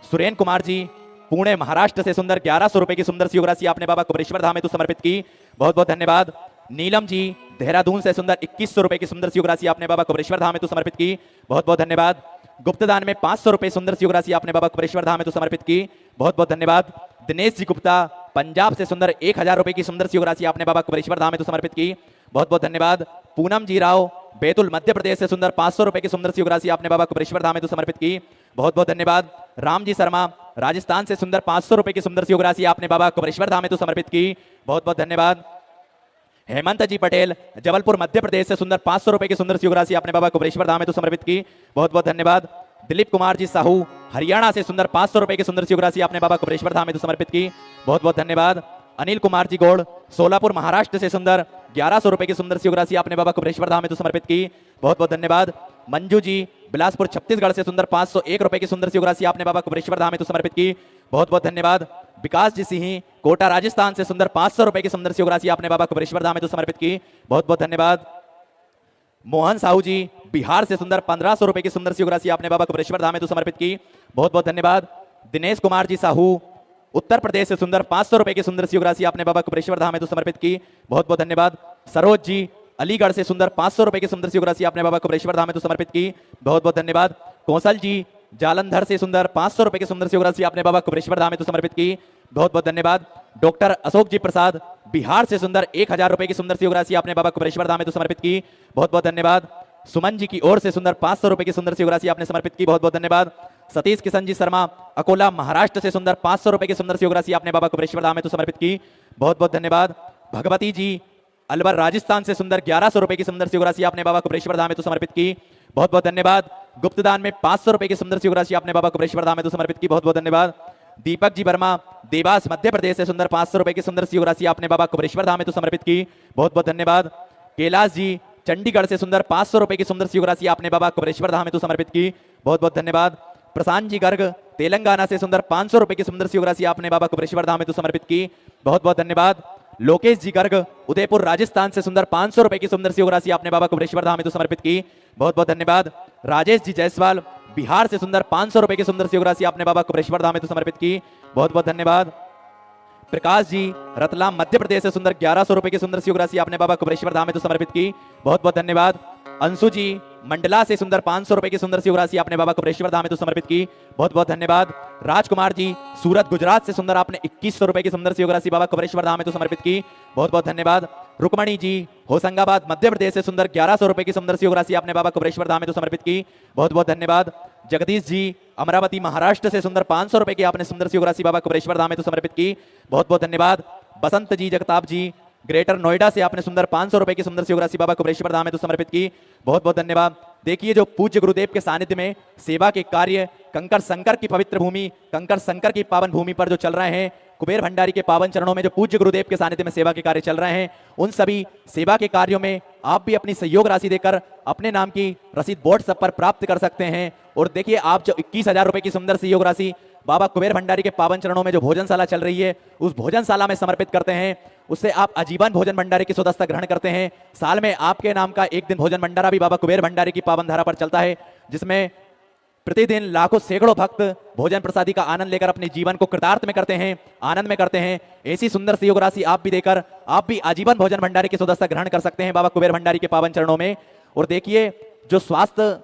सुरेन कुमार जी पुणे महाराष्ट्र से सुंदर 1100 रुपए की सुंदर सी योग राशि आपने बाबा कुबरेश्वर धाम हेतु समर्पित की, बहुत बहुत धन्यवाद। नीलम जी देहरादून से सुंदर 2100 रुपए की सुंदर सी योग राशि आपने बाबा कुबरेश्वर धाम हेतु समर्पित की, बहुत बहुत धन्यवाद। गुप्तदान में 500 रुपए सुंदर सी योग राशि आपने बाबा कुबरेश्वर धाम हेतु समर्पित की, बहुत बहुत धन्यवाद। दिनेश जी गुप्ता पंजाब से सुंदर 1000 रुपए की सुंदर सी योग राशि आपने बाबा कुबरेश्वर धाम हेतु समर्पित की, बहुत बहुत धन्यवाद। पूनम जी राव बैतुल मध्य प्रदेश से सुंदर 500 रुपए की सुंदर सी योग राशि आपने बाबा कुबरेश्वर धाम हेतु समर्पित की, बहुत बहुत धन्यवाद। राम जी शर्मा राजस्थान से सुंदर 500 रुपए की सुंदर सी योग राशि आपने बाबा कुबरेश्वर धाम हेतु समर्पित की, बहुत बहुत धन्यवाद। हेमंत जी पटेल जबलपुर मध्य प्रदेश से सुंदर 500 रुपए की सुंदर सी योग राशि आपने बाबा कुबरेश्वर धाम हेतु समर्पित की, बहुत बहुत धन्यवाद। दिलीप कुमार जी साहू हरियाणा से सुंदर 500 रुपए की सुंदर सी योग राशि आपने बाबा कुबरेश्वर धाम हेतु समर्पित की, बहुत बहुत धन्यवाद। अनिल कुमार जी गौड़ सोलापुर महाराष्ट्र से सुंदर 1100 रुपए की सुंदर सी योग राशि आपने बाबा कुबरेश्वर धाम हेतु समर्पित की, बहुत बहुत धन्यवाद। मंजू जी बिलासपुर छत्तीसगढ़ से सुंदर 501 रुपए की सुंदर सी योग राशि आपने बाबा कुबरेश्वर धाम हेतु समर्पित की, बहुत बहुत धन्यवाद। विकास जी सिंह कोटा राजस्थान से सुंदर 500 रुपए की सुंदर सी योग राशि आपने बाबा कुबरेश्वर धाम हेतु समर्पित की, बहुत बहुत धन्यवाद। मोहन साहू जी बिहार से सुंदर 1500 रुपए की सुंदर सी योग राशि आपने बाबा कुबरेश्वर धाम हेतु समर्पित की, बहुत बहुत धन्यवाद। दिनेश कुमार जी साहू उत्तर प्रदेश से सुंदर 500 रुपए की सुंदर सी योग राशि आपने बाबा कुबरेश्वर धाम हेतु समर्पित की, बहुत बहुत धन्यवाद। सरोज जी अलीगढ़ से सुंदर 500 रुपए की सुंदर सी योग राशि आपने बाबा कुबरेश्वर धाम हेतु समर्पित की, बहुत बहुत धन्यवाद। कौशल जी जालंधर से सुंदर 500 रुपए की सुंदर सी योग राशि आपने बाबा कुबरेश्वर धाम हेतु समर्पित की, बहुत बहुत धन्यवाद। डॉक्टर अशोक जी प्रसाद बिहार से सुंदर 1000 रुपए की सुंदर सी योग राशि आपने बाबा कुबरेश्वर धाम हेतु समर्पित की, बहुत बहुत धन्यवाद। सुमन जी की ओर से सुंदर 500 रुपए की सुंदर सी योग राशि आपने समर्पित की, बहुत बहुत धन्यवाद। सतीश किशन जी शर्मा अकोला महाराष्ट्र से सुंदर 500 रुपए की सुंदर सी योग राशि आपने बाबा कुबरेश्वर धाम हेतु समर्पित की, बहुत बहुत धन्यवाद। भगवती जी अलवर राजस्थान से सुंदर 1100 रुपए की सुंदर सी योग राशि आपने बाबा कुबरेश्वर धाम हेतु समर्पित की, बहुत बहुत धन्यवाद। गुप्तदान में 500 रुपए की सुंदर सी योग राशि आपने बाबा कुबरेश्वर धाम हेतु समर्पित की, बहुत बहुत धन्यवाद। दीपक जी वर्मा देवास मध्य प्रदेश से सुंदर 500 रुपए की सुंदर सी योग राशि आपने बाबा कुबरेश्वर धाम हेतु समर्पित की, बहुत बहुत धन्यवाद। कैलाश जी चंडीगढ़ से सुंदर 500 रुपए की सुंदर सी योग राशि आपने बाबा कुबरेश्वर धाम हेतु समर्पित की, बहुत बहुत धन्यवाद। प्रशांत जी गर्ग तेलंगाना से सुंदर 500 रुपए की सुंदर सी योग राशि आपने बाबा कुबरेश्वर धाम हेतु समर्पित की, बहुत बहुत धन्यवाद। लोकेश जी गर्ग उदयपुर राजस्थान से सुंदर 500 रुपए की सुंदर सी योग राशि आपने बाबा कुबरेश्वर धाम हेतु समर्पित की, बहुत बहुत धन्यवाद। राजेश जी जायसवाल बिहार से सुंदर 500 रुपए की सुंदर सी योग राशि आपने बाबा कुबरेश्वर धाम हेतु समर्पित की, बहुत बहुत धन्यवाद। प्रकाश जी रतलाम मध्य प्रदेश से सुंदर 1100 रुपए की सुंदर सी योग राशि आपने बाबा कुबरेश्वर धाम हेतु समर्पित की, बहुत बहुत धन्यवाद। अंशु जी मंडला से सुंदर 500 रुपए की सुंदर सी योग राशि आपने बाबा कुबरेश्वर धाम हेतु समर्पित की, बहुत बहुत धन्यवाद। राजकुमार जी सूरत गुजरात से सुंदर आपने 2100 रुपए की सुंदर सी योग राशि बाबा कुबरेश्वर धाम हेतु समर्पित की, बहुत बहुत धन्यवाद। रुक्मणी जी होशंगाबाद मध्य प्रदेश से सुंदर 1100 रुपए की सुंदर सी योग राशि आपने बाबा कुबरेश्वर धाम हेतु समर्पित की, बहुत बहुत धन्यवाद। जगदीश जी अमरावती महाराष्ट्र से सुंदर 500 रुपए की आपने सुंदर सी योग राशि बाबा कुबरेश्वर धाम हेतु समर्पित की, बहुत बहुत धन्यवाद। बसंत जी जगताप जी ग्रेटर नोएडा से आपने सुंदर 500 रुपए की सुंदर सी योग राशि बाबा कुबरेश्वर धाम हेतु समर्पित की, बहुत बहुत धन्यवाद। देखिए जो पूज्य गुरुदेव के सानिध्य में सेवा के कार्य कंकर संकर की पवित्र भूमि, कंकर संकर की पावन भूमि पर जो चल रहे हैं, कुबेर भंडारी के पावन चरणों में जो पूज्य गुरुदेव के सानिध्य में सेवा के कार्य चल रहे हैं, उन सभी सेवा के कार्यों में आप भी अपनी सहयोग राशि देकर अपने नाम की रसीद बोर्ड सब पर प्राप्त कर सकते हैं। और देखिए आप जो 21,000 रुपए की सुंदर सहयोग राशि बाबा कुबेर भंडारी के पावन चरणों में जो भोजनशाला चल रही है, उस भोजनशाला में समर्पित करते हैं, उससे आप आजीवन भोजन भंडारी की सदस्यता ग्रहण करते हैं। साल में आपके नाम का एक दिन भोजन भंडारा भी बाबा कुबेर भंडारी की पावन धारा पर चलता है, जिसमें प्रतिदिन लाखों सैकड़ों भक्त भोजन प्रसादी का आनंद लेकर अपने जीवन को कृतार्थ में करते हैं, आनंद में करते हैं। ऐसी सुंदर सहयोग राशि आप भी देकर आप भी आजीवन भोजन भंडारी की सदस्यता ग्रहण कर सकते हैं बाबा कुबेर भंडारी के पावन चरणों में। और देखिए जो स्वास्थ्य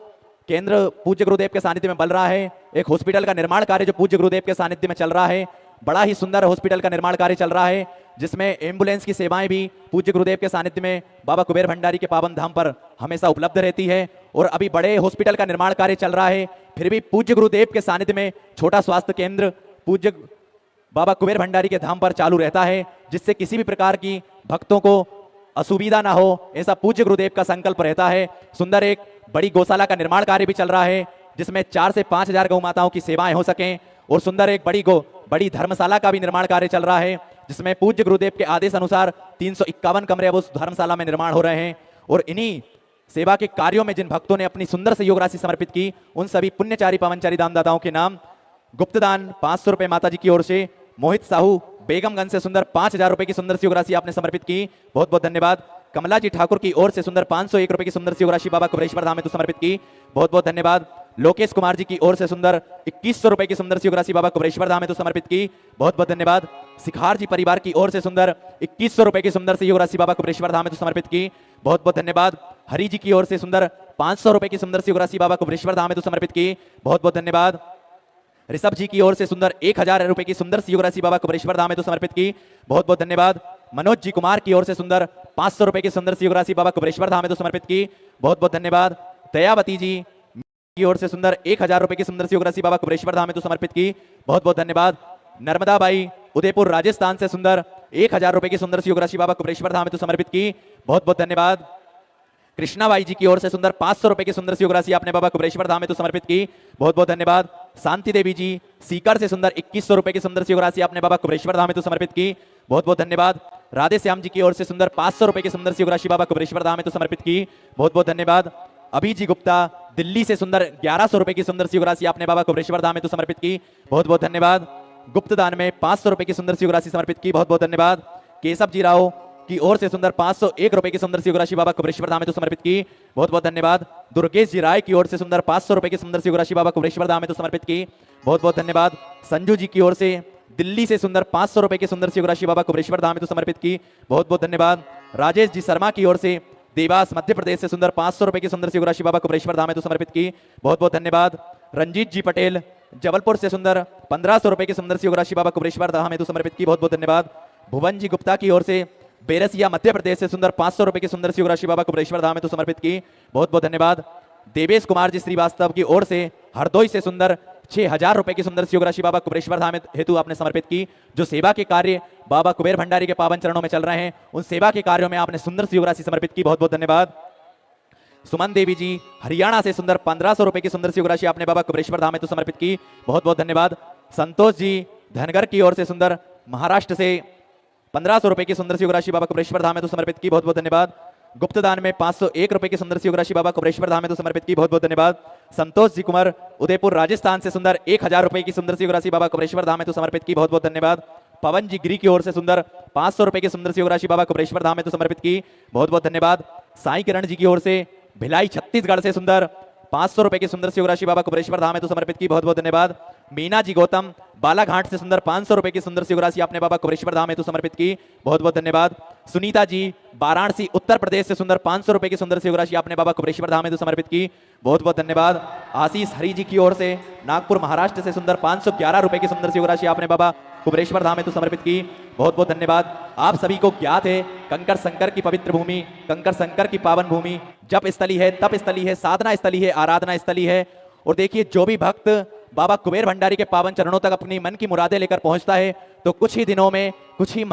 केंद्र पूज्य गुरुदेव के सानिध्य में बन रहा है, एक हॉस्पिटल का निर्माण कार्य जो पूज्य गुरुदेव के सानिध्य में चल रहा है, बड़ा ही सुंदर हॉस्पिटल का निर्माण कार्य चल रहा है, जिसमें एम्बुलेंस की सेवाएं भी पूज्य गुरुदेव के सानिध्य में बाबा कुबेर भंडारी के पावन धाम पर हमेशा उपलब्ध रहती है। और अभी बड़े हॉस्पिटल का निर्माण कार्य चल रहा है, फिर भी पूज्य गुरुदेव के सानिध्य में छोटा स्वास्थ्य केंद्र पूज्य बाबा कुबेर भंडारी के धाम पर चालू रहता है, जिससे किसी भी प्रकार की भक्तों को असुविधा ना हो, ऐसा पूज्य गुरुदेव का संकल्प रहता है। सुंदर एक बड़ी गौशाला का निर्माण कार्य भी चल रहा है, जिसमें 4 से 5 हजार गौ माताओं की सेवाएं हो सकें। और सुंदर एक बड़ी धर्मशाला का भी निर्माण कार्य चल रहा है, जिसमें पूज्य गुरुदेव के आदेश अनुसार 351 कमरे अब उस धर्मशाला में निर्माण हो रहे हैं। और इन्हीं सेवा के कार्यों में जिन भक्तों ने अपनी सुंदर सहयोग राशि समर्पित की, उन सभी पुण्यचारी पावनचारी दानदाताओं के नाम गुप्तदान 500 रुपए माता जी की ओर से मोहित साहू बेगमगंज से सुंदर 5000 रुपए की सुंदर सहयोग राशि आपने समर्पित की, बहुत बहुत धन्यवाद। कमला जी ठाकुर की ओर से सुंदर 501 रुपए की सुंदर सहयोग राशि बाबा कुबरेश्वर धाम हेतु समर्पित की, बहुत बहुत धन्यवाद। लोकेश कुमार जी की ओर से सुंदर 2100 रुपए की सुंदर सहयोग राशि बाबा कुबरेश्वर धाम हेतु समर्पित की, बहुत बहुत धन्यवाद। सिखार जी परिवार की ओर से सुंदर 2100 रुपए की सुंदर सहयोग राशि बाबा कुबरेश्वर धाम हेतु समर्पित की, बहुत बहुत धन्यवाद। हरि जी की ओर से सुंदर 500 रुपए की सुंदर सहयोग राशि बाबा कुबरेश्वर धाम हेतु समर्पित की, बहुत बहुत धन्यवाद। ऋषभ जी की ओर से सुंदर 1000 रुपए की सुंदर सहयोग राशि बाबा कुबरेश्वर धाम हेतु समर्पित की, बहुत बहुत धन्यवाद। मनोज जी कुमार की ओर से सुंदर 500 रुपए की सुंदर सहयोग राशि बाबा कुबरेश्वर धाम हेतु समर्पित की, बहुत बहुत धन्यवाद। दयावती जी की ओर से सुंदर 1000 रुपए की सुंदर सहयोग राशि बाबा कुबरेश्वर धाम हेतु समर्पित की, बहुत बहुत धन्यवाद। नर्मदा बाई उदयपुर राजस्थान से सुंदर 1000 रुपए की सुंदर सहयोग राशि बाबा कुबरेश्वर धाम हेतु समर्पित की, बहुत बहुत धन्यवाद। कृष्णाबाई जी की ओर से सुंदर 500 रुपए की सुंदर सहयोग राशि आपने बाबा कुबरेश्वर धाम हेतु समर्पित की, बहुत बहुत धन्यवाद। शांति देवी जी सीकर से सुंदर 2100 रुपए की सुंदर सहयोग राशि आपने बाबा कुबरेश्वर धाम हेतु समर्पित की, बहुत बहुत धन्यवाद। राधे श्याम जी की ओर से सुंदर 500 रुपए की सुंदर सहयोग राशि बाबा कुबरेश्वर धाम हेतु समर्पित की, बहुत बहुत धन्यवाद। अभी जी गुप्ता दिल्ली से सुंदर 1100 रुपए की सुंदर सहयोग राशि आपने बाबा कुबरेश्वर धाम हेतु समर्पित की, बहुत बहुत धन्यवाद। गुप्त दान में 500 रुपए की सुंदर सहयोग राशि समर्पित की, बहुत बहुत धन्यवाद। केशव जी राव की ओर से सुंदर 501 रुपए की सुंदर सहयोग राशि बाबा कुबरेश्वर धाम हेतु समर्पित की, बहुत बहुत धन्यवाद। दुर्गेश जी राय की ओर से सुंदर 500 रुपए की सुंदर सहयोग राशि बाबा कुबरेश्वर धाम हेतु समर्पित की, बहुत बहुत धन्यवाद। संजू जी की ओर से दिल्ली से सुंदर 500 रुपए की सुंदर सहयोग राशि बाबा कुबरेश्वर धाम हेतु समर्पित की, बहुत बहुत धन्यवाद। राजेश जी शर्मा की ओर से देवास मध्य प्रदेश से सुंदर 500 रुपए की सुंदर सहयोग राशि बाबा कुबरेश्वर धाम हेतु समर्पित की, बहुत बहुत धन्यवाद। रंजीत जी पटेल जबलपुर से सुंदर 1500 रुपए की सुंदर सहयोग राशि बाबा कुबरेश्वर धाम हेतु समर्पित की, बहुत बहुत धन्यवाद। भुवन जी गुप्ता की ओर से बेरसिया मध्य प्रदेश से सुंदर 500 रुपए की सुंदर सहयोग राशि बाबा कुबरेश्वर धाम हेतु समर्पित की, बहुत बहुत धन्यवाद। देवेश कुमार जी श्रीवास्तव की ओर से हरदोई से सुंदर 6000 रुपए की सुंदर सहयोग राशि बाबा कुबरेश्वर धाम हेतु आपने समर्पित की। जो सेवा के कार्य बाबा कुबेर भंडारी के पावन चरणों में चल रहे हैं, उन सेवा के कार्यों में आपने सुंदर सहयोग राशि समर्पित की, बहुत बहुत धन्यवाद। सुमन देवी जी हरियाणा से सुंदर 1500 रुपए की सुंदर सहयोग राशि आपने बाबा कुबरेश्वर धाम हेतु समर्पित की, बहुत बहुत धन्यवाद। संतोष जी धनगर की ओर से सुंदर महाराष्ट्र से 1500 रुपए की सुंदर सहयोग राशि बाबा कुबरेश्वर धाम हेतु समर्पित की, बहुत बहुत धन्यवाद। गुप्तदान में 501 रुपए की सुंदर सी योग राशि बाबा कुबरेश्वर धाम में तो समर्पित की, बहुत बहुत धन्यवाद। संतोष जी कुमार उदयपुर राजस्थान से सुंदर 1000 रुपए की सुंदर सी योग राशि बाबा कुबरेश्वर धाम में तो समर्पित की, बहुत बहुत धन्यवाद। पवन जी गिरी की ओर से सुंदर 500 रुपए की सुंदर सी योग राशि बाबा कुबरेश्वर धाम में तो समर्पित की, बहुत बहुत धन्यवाद। साई किरण जी की ओर से भिलाई छत्तीसगढ़ से सुंदर 500 रुपए की सुंदर सी योग राशि बाबा कुबरेश्वर धाम में तो समर्पित की, बहुत बहुत धन्यवाद। मीना जी गौतम बालाघाट से सुंदर 500 रुपए की सुंदर सी योग राशि आपने बाबा कुबरेश्वर धाम में तो समर्पित की, बहुत बहुत धन्यवाद। सुनीता जी वाराणसी उत्तर प्रदेश से सुंदर 500 रुपए की सुंदर सी योग राशि आपने बाबा कुबरेश्वर धाम में तो समर्पित की, बहुत बहुत धन्यवाद। आशीष हरी जी की ओर से नागपुर महाराष्ट्र से सुंदर 511 रुपए की सुंदर सी योग राशि आपने बाबा कुबरेश्वर धाम में तो समर्पित की, बहुत बहुत धन्यवाद। आप सभी को ज्ञात है कंकर शंकर की पवित्र भूमि, कंकर शंकर की पावन भूमि जप स्थली है, तप स्थली है, साधना स्थली है, आराधना स्थली है। और देखिए जो भी भक्त बाबा कुबेर भंडारी के पावन चरणों तक अपनी मन की मुरादें लेकर पहुंचता है तो कुछ ही दिनों में, कुछ ही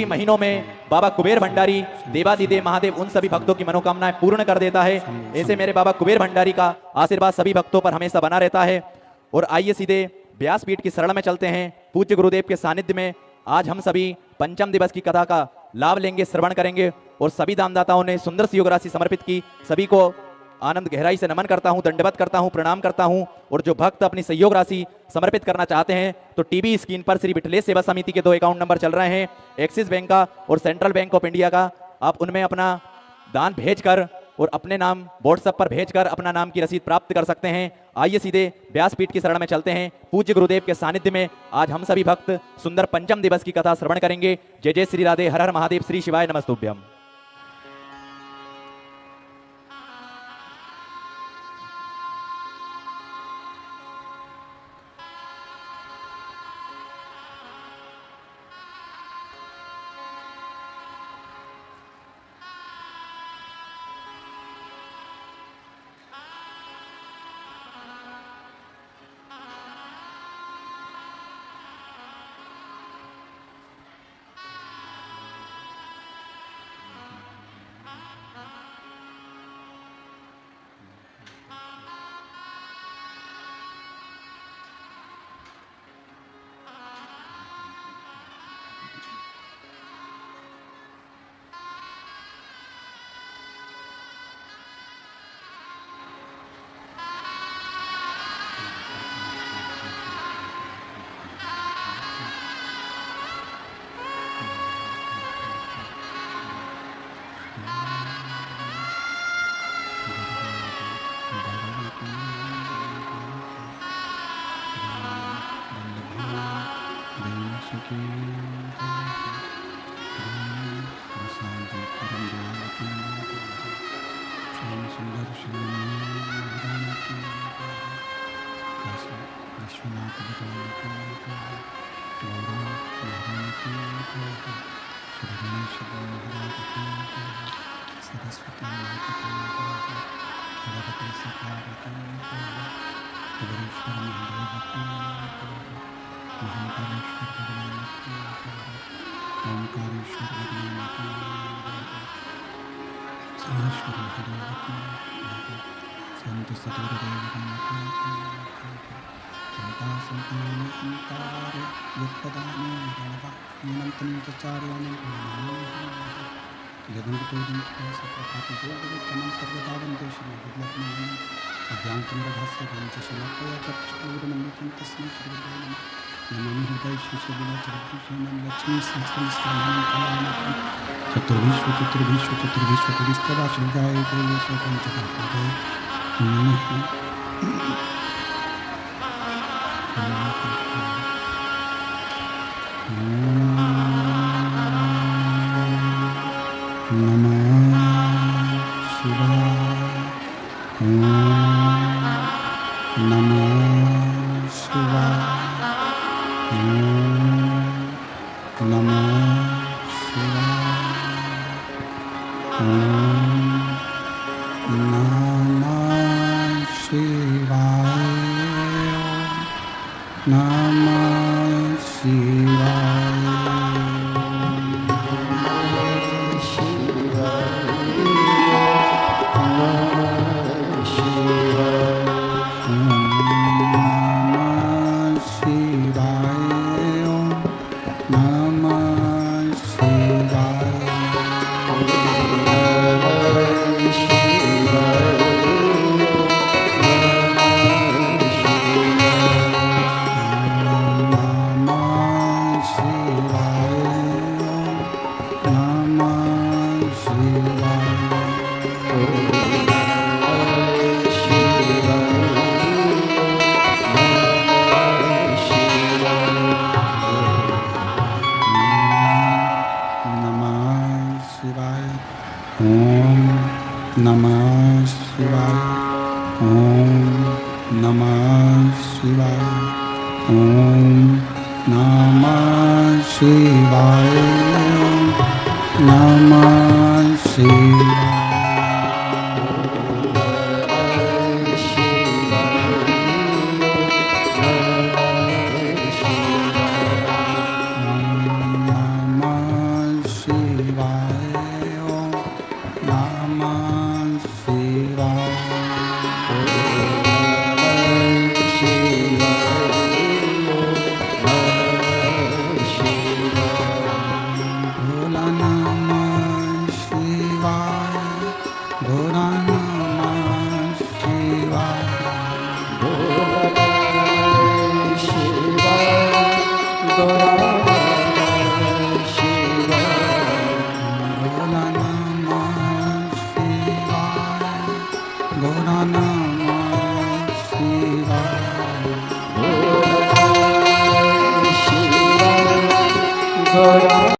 महीनों में बाबा कुबेर भंडारी देवादिदेव महादेव उन सभी भक्तों की मनोकामनाएं पूर्ण कर देता है। ऐसे मेरे बाबा कुबेर भंडारी का आशीर्वाद सभी भक्तों पर हमेशा बना रहता है। और आइए सीधे व्यासपीठ की शरण में चलते हैं। पूज्य गुरुदेव के सानिध्य में आज हम सभी पंचम दिवस की कथा का लाभ लेंगे, श्रवण करेंगे। और सभी दानदाताओं ने सुंदर सी योग राशि समर्पित की, सभी को आनंद गहराई से नमन करता हूं, दंडवत करता हूं, प्रणाम करता हूं। और जो भक्त अपनी सहयोग राशि समर्पित करना चाहते हैं तो टीवी स्क्रीन पर श्री विठलेश सेवा समिति के 2 अकाउंट नंबर चल रहे हैं, एक्सिस बैंक का और सेंट्रल बैंक ऑफ इंडिया का। आप उनमें अपना दान भेजकर और अपने नाम व्हाट्सएप पर भेजकर अपना नाम की रसीद प्राप्त कर सकते हैं। आइए सीधे व्यासपीठ की शरण में चलते हैं। पूज्य गुरुदेव के सानिध्य में आज हम सभी भक्त सुंदर पंचम दिवस की कथा श्रवण करेंगे। जय जय श्री राधे, हर हर महादेव, श्री शिवाय नमस्तुभ्यम।
ओम नमः शिवाय, ओम नमः शिवाय, ओम नमः शिवाय, नमः शिवाय। Namah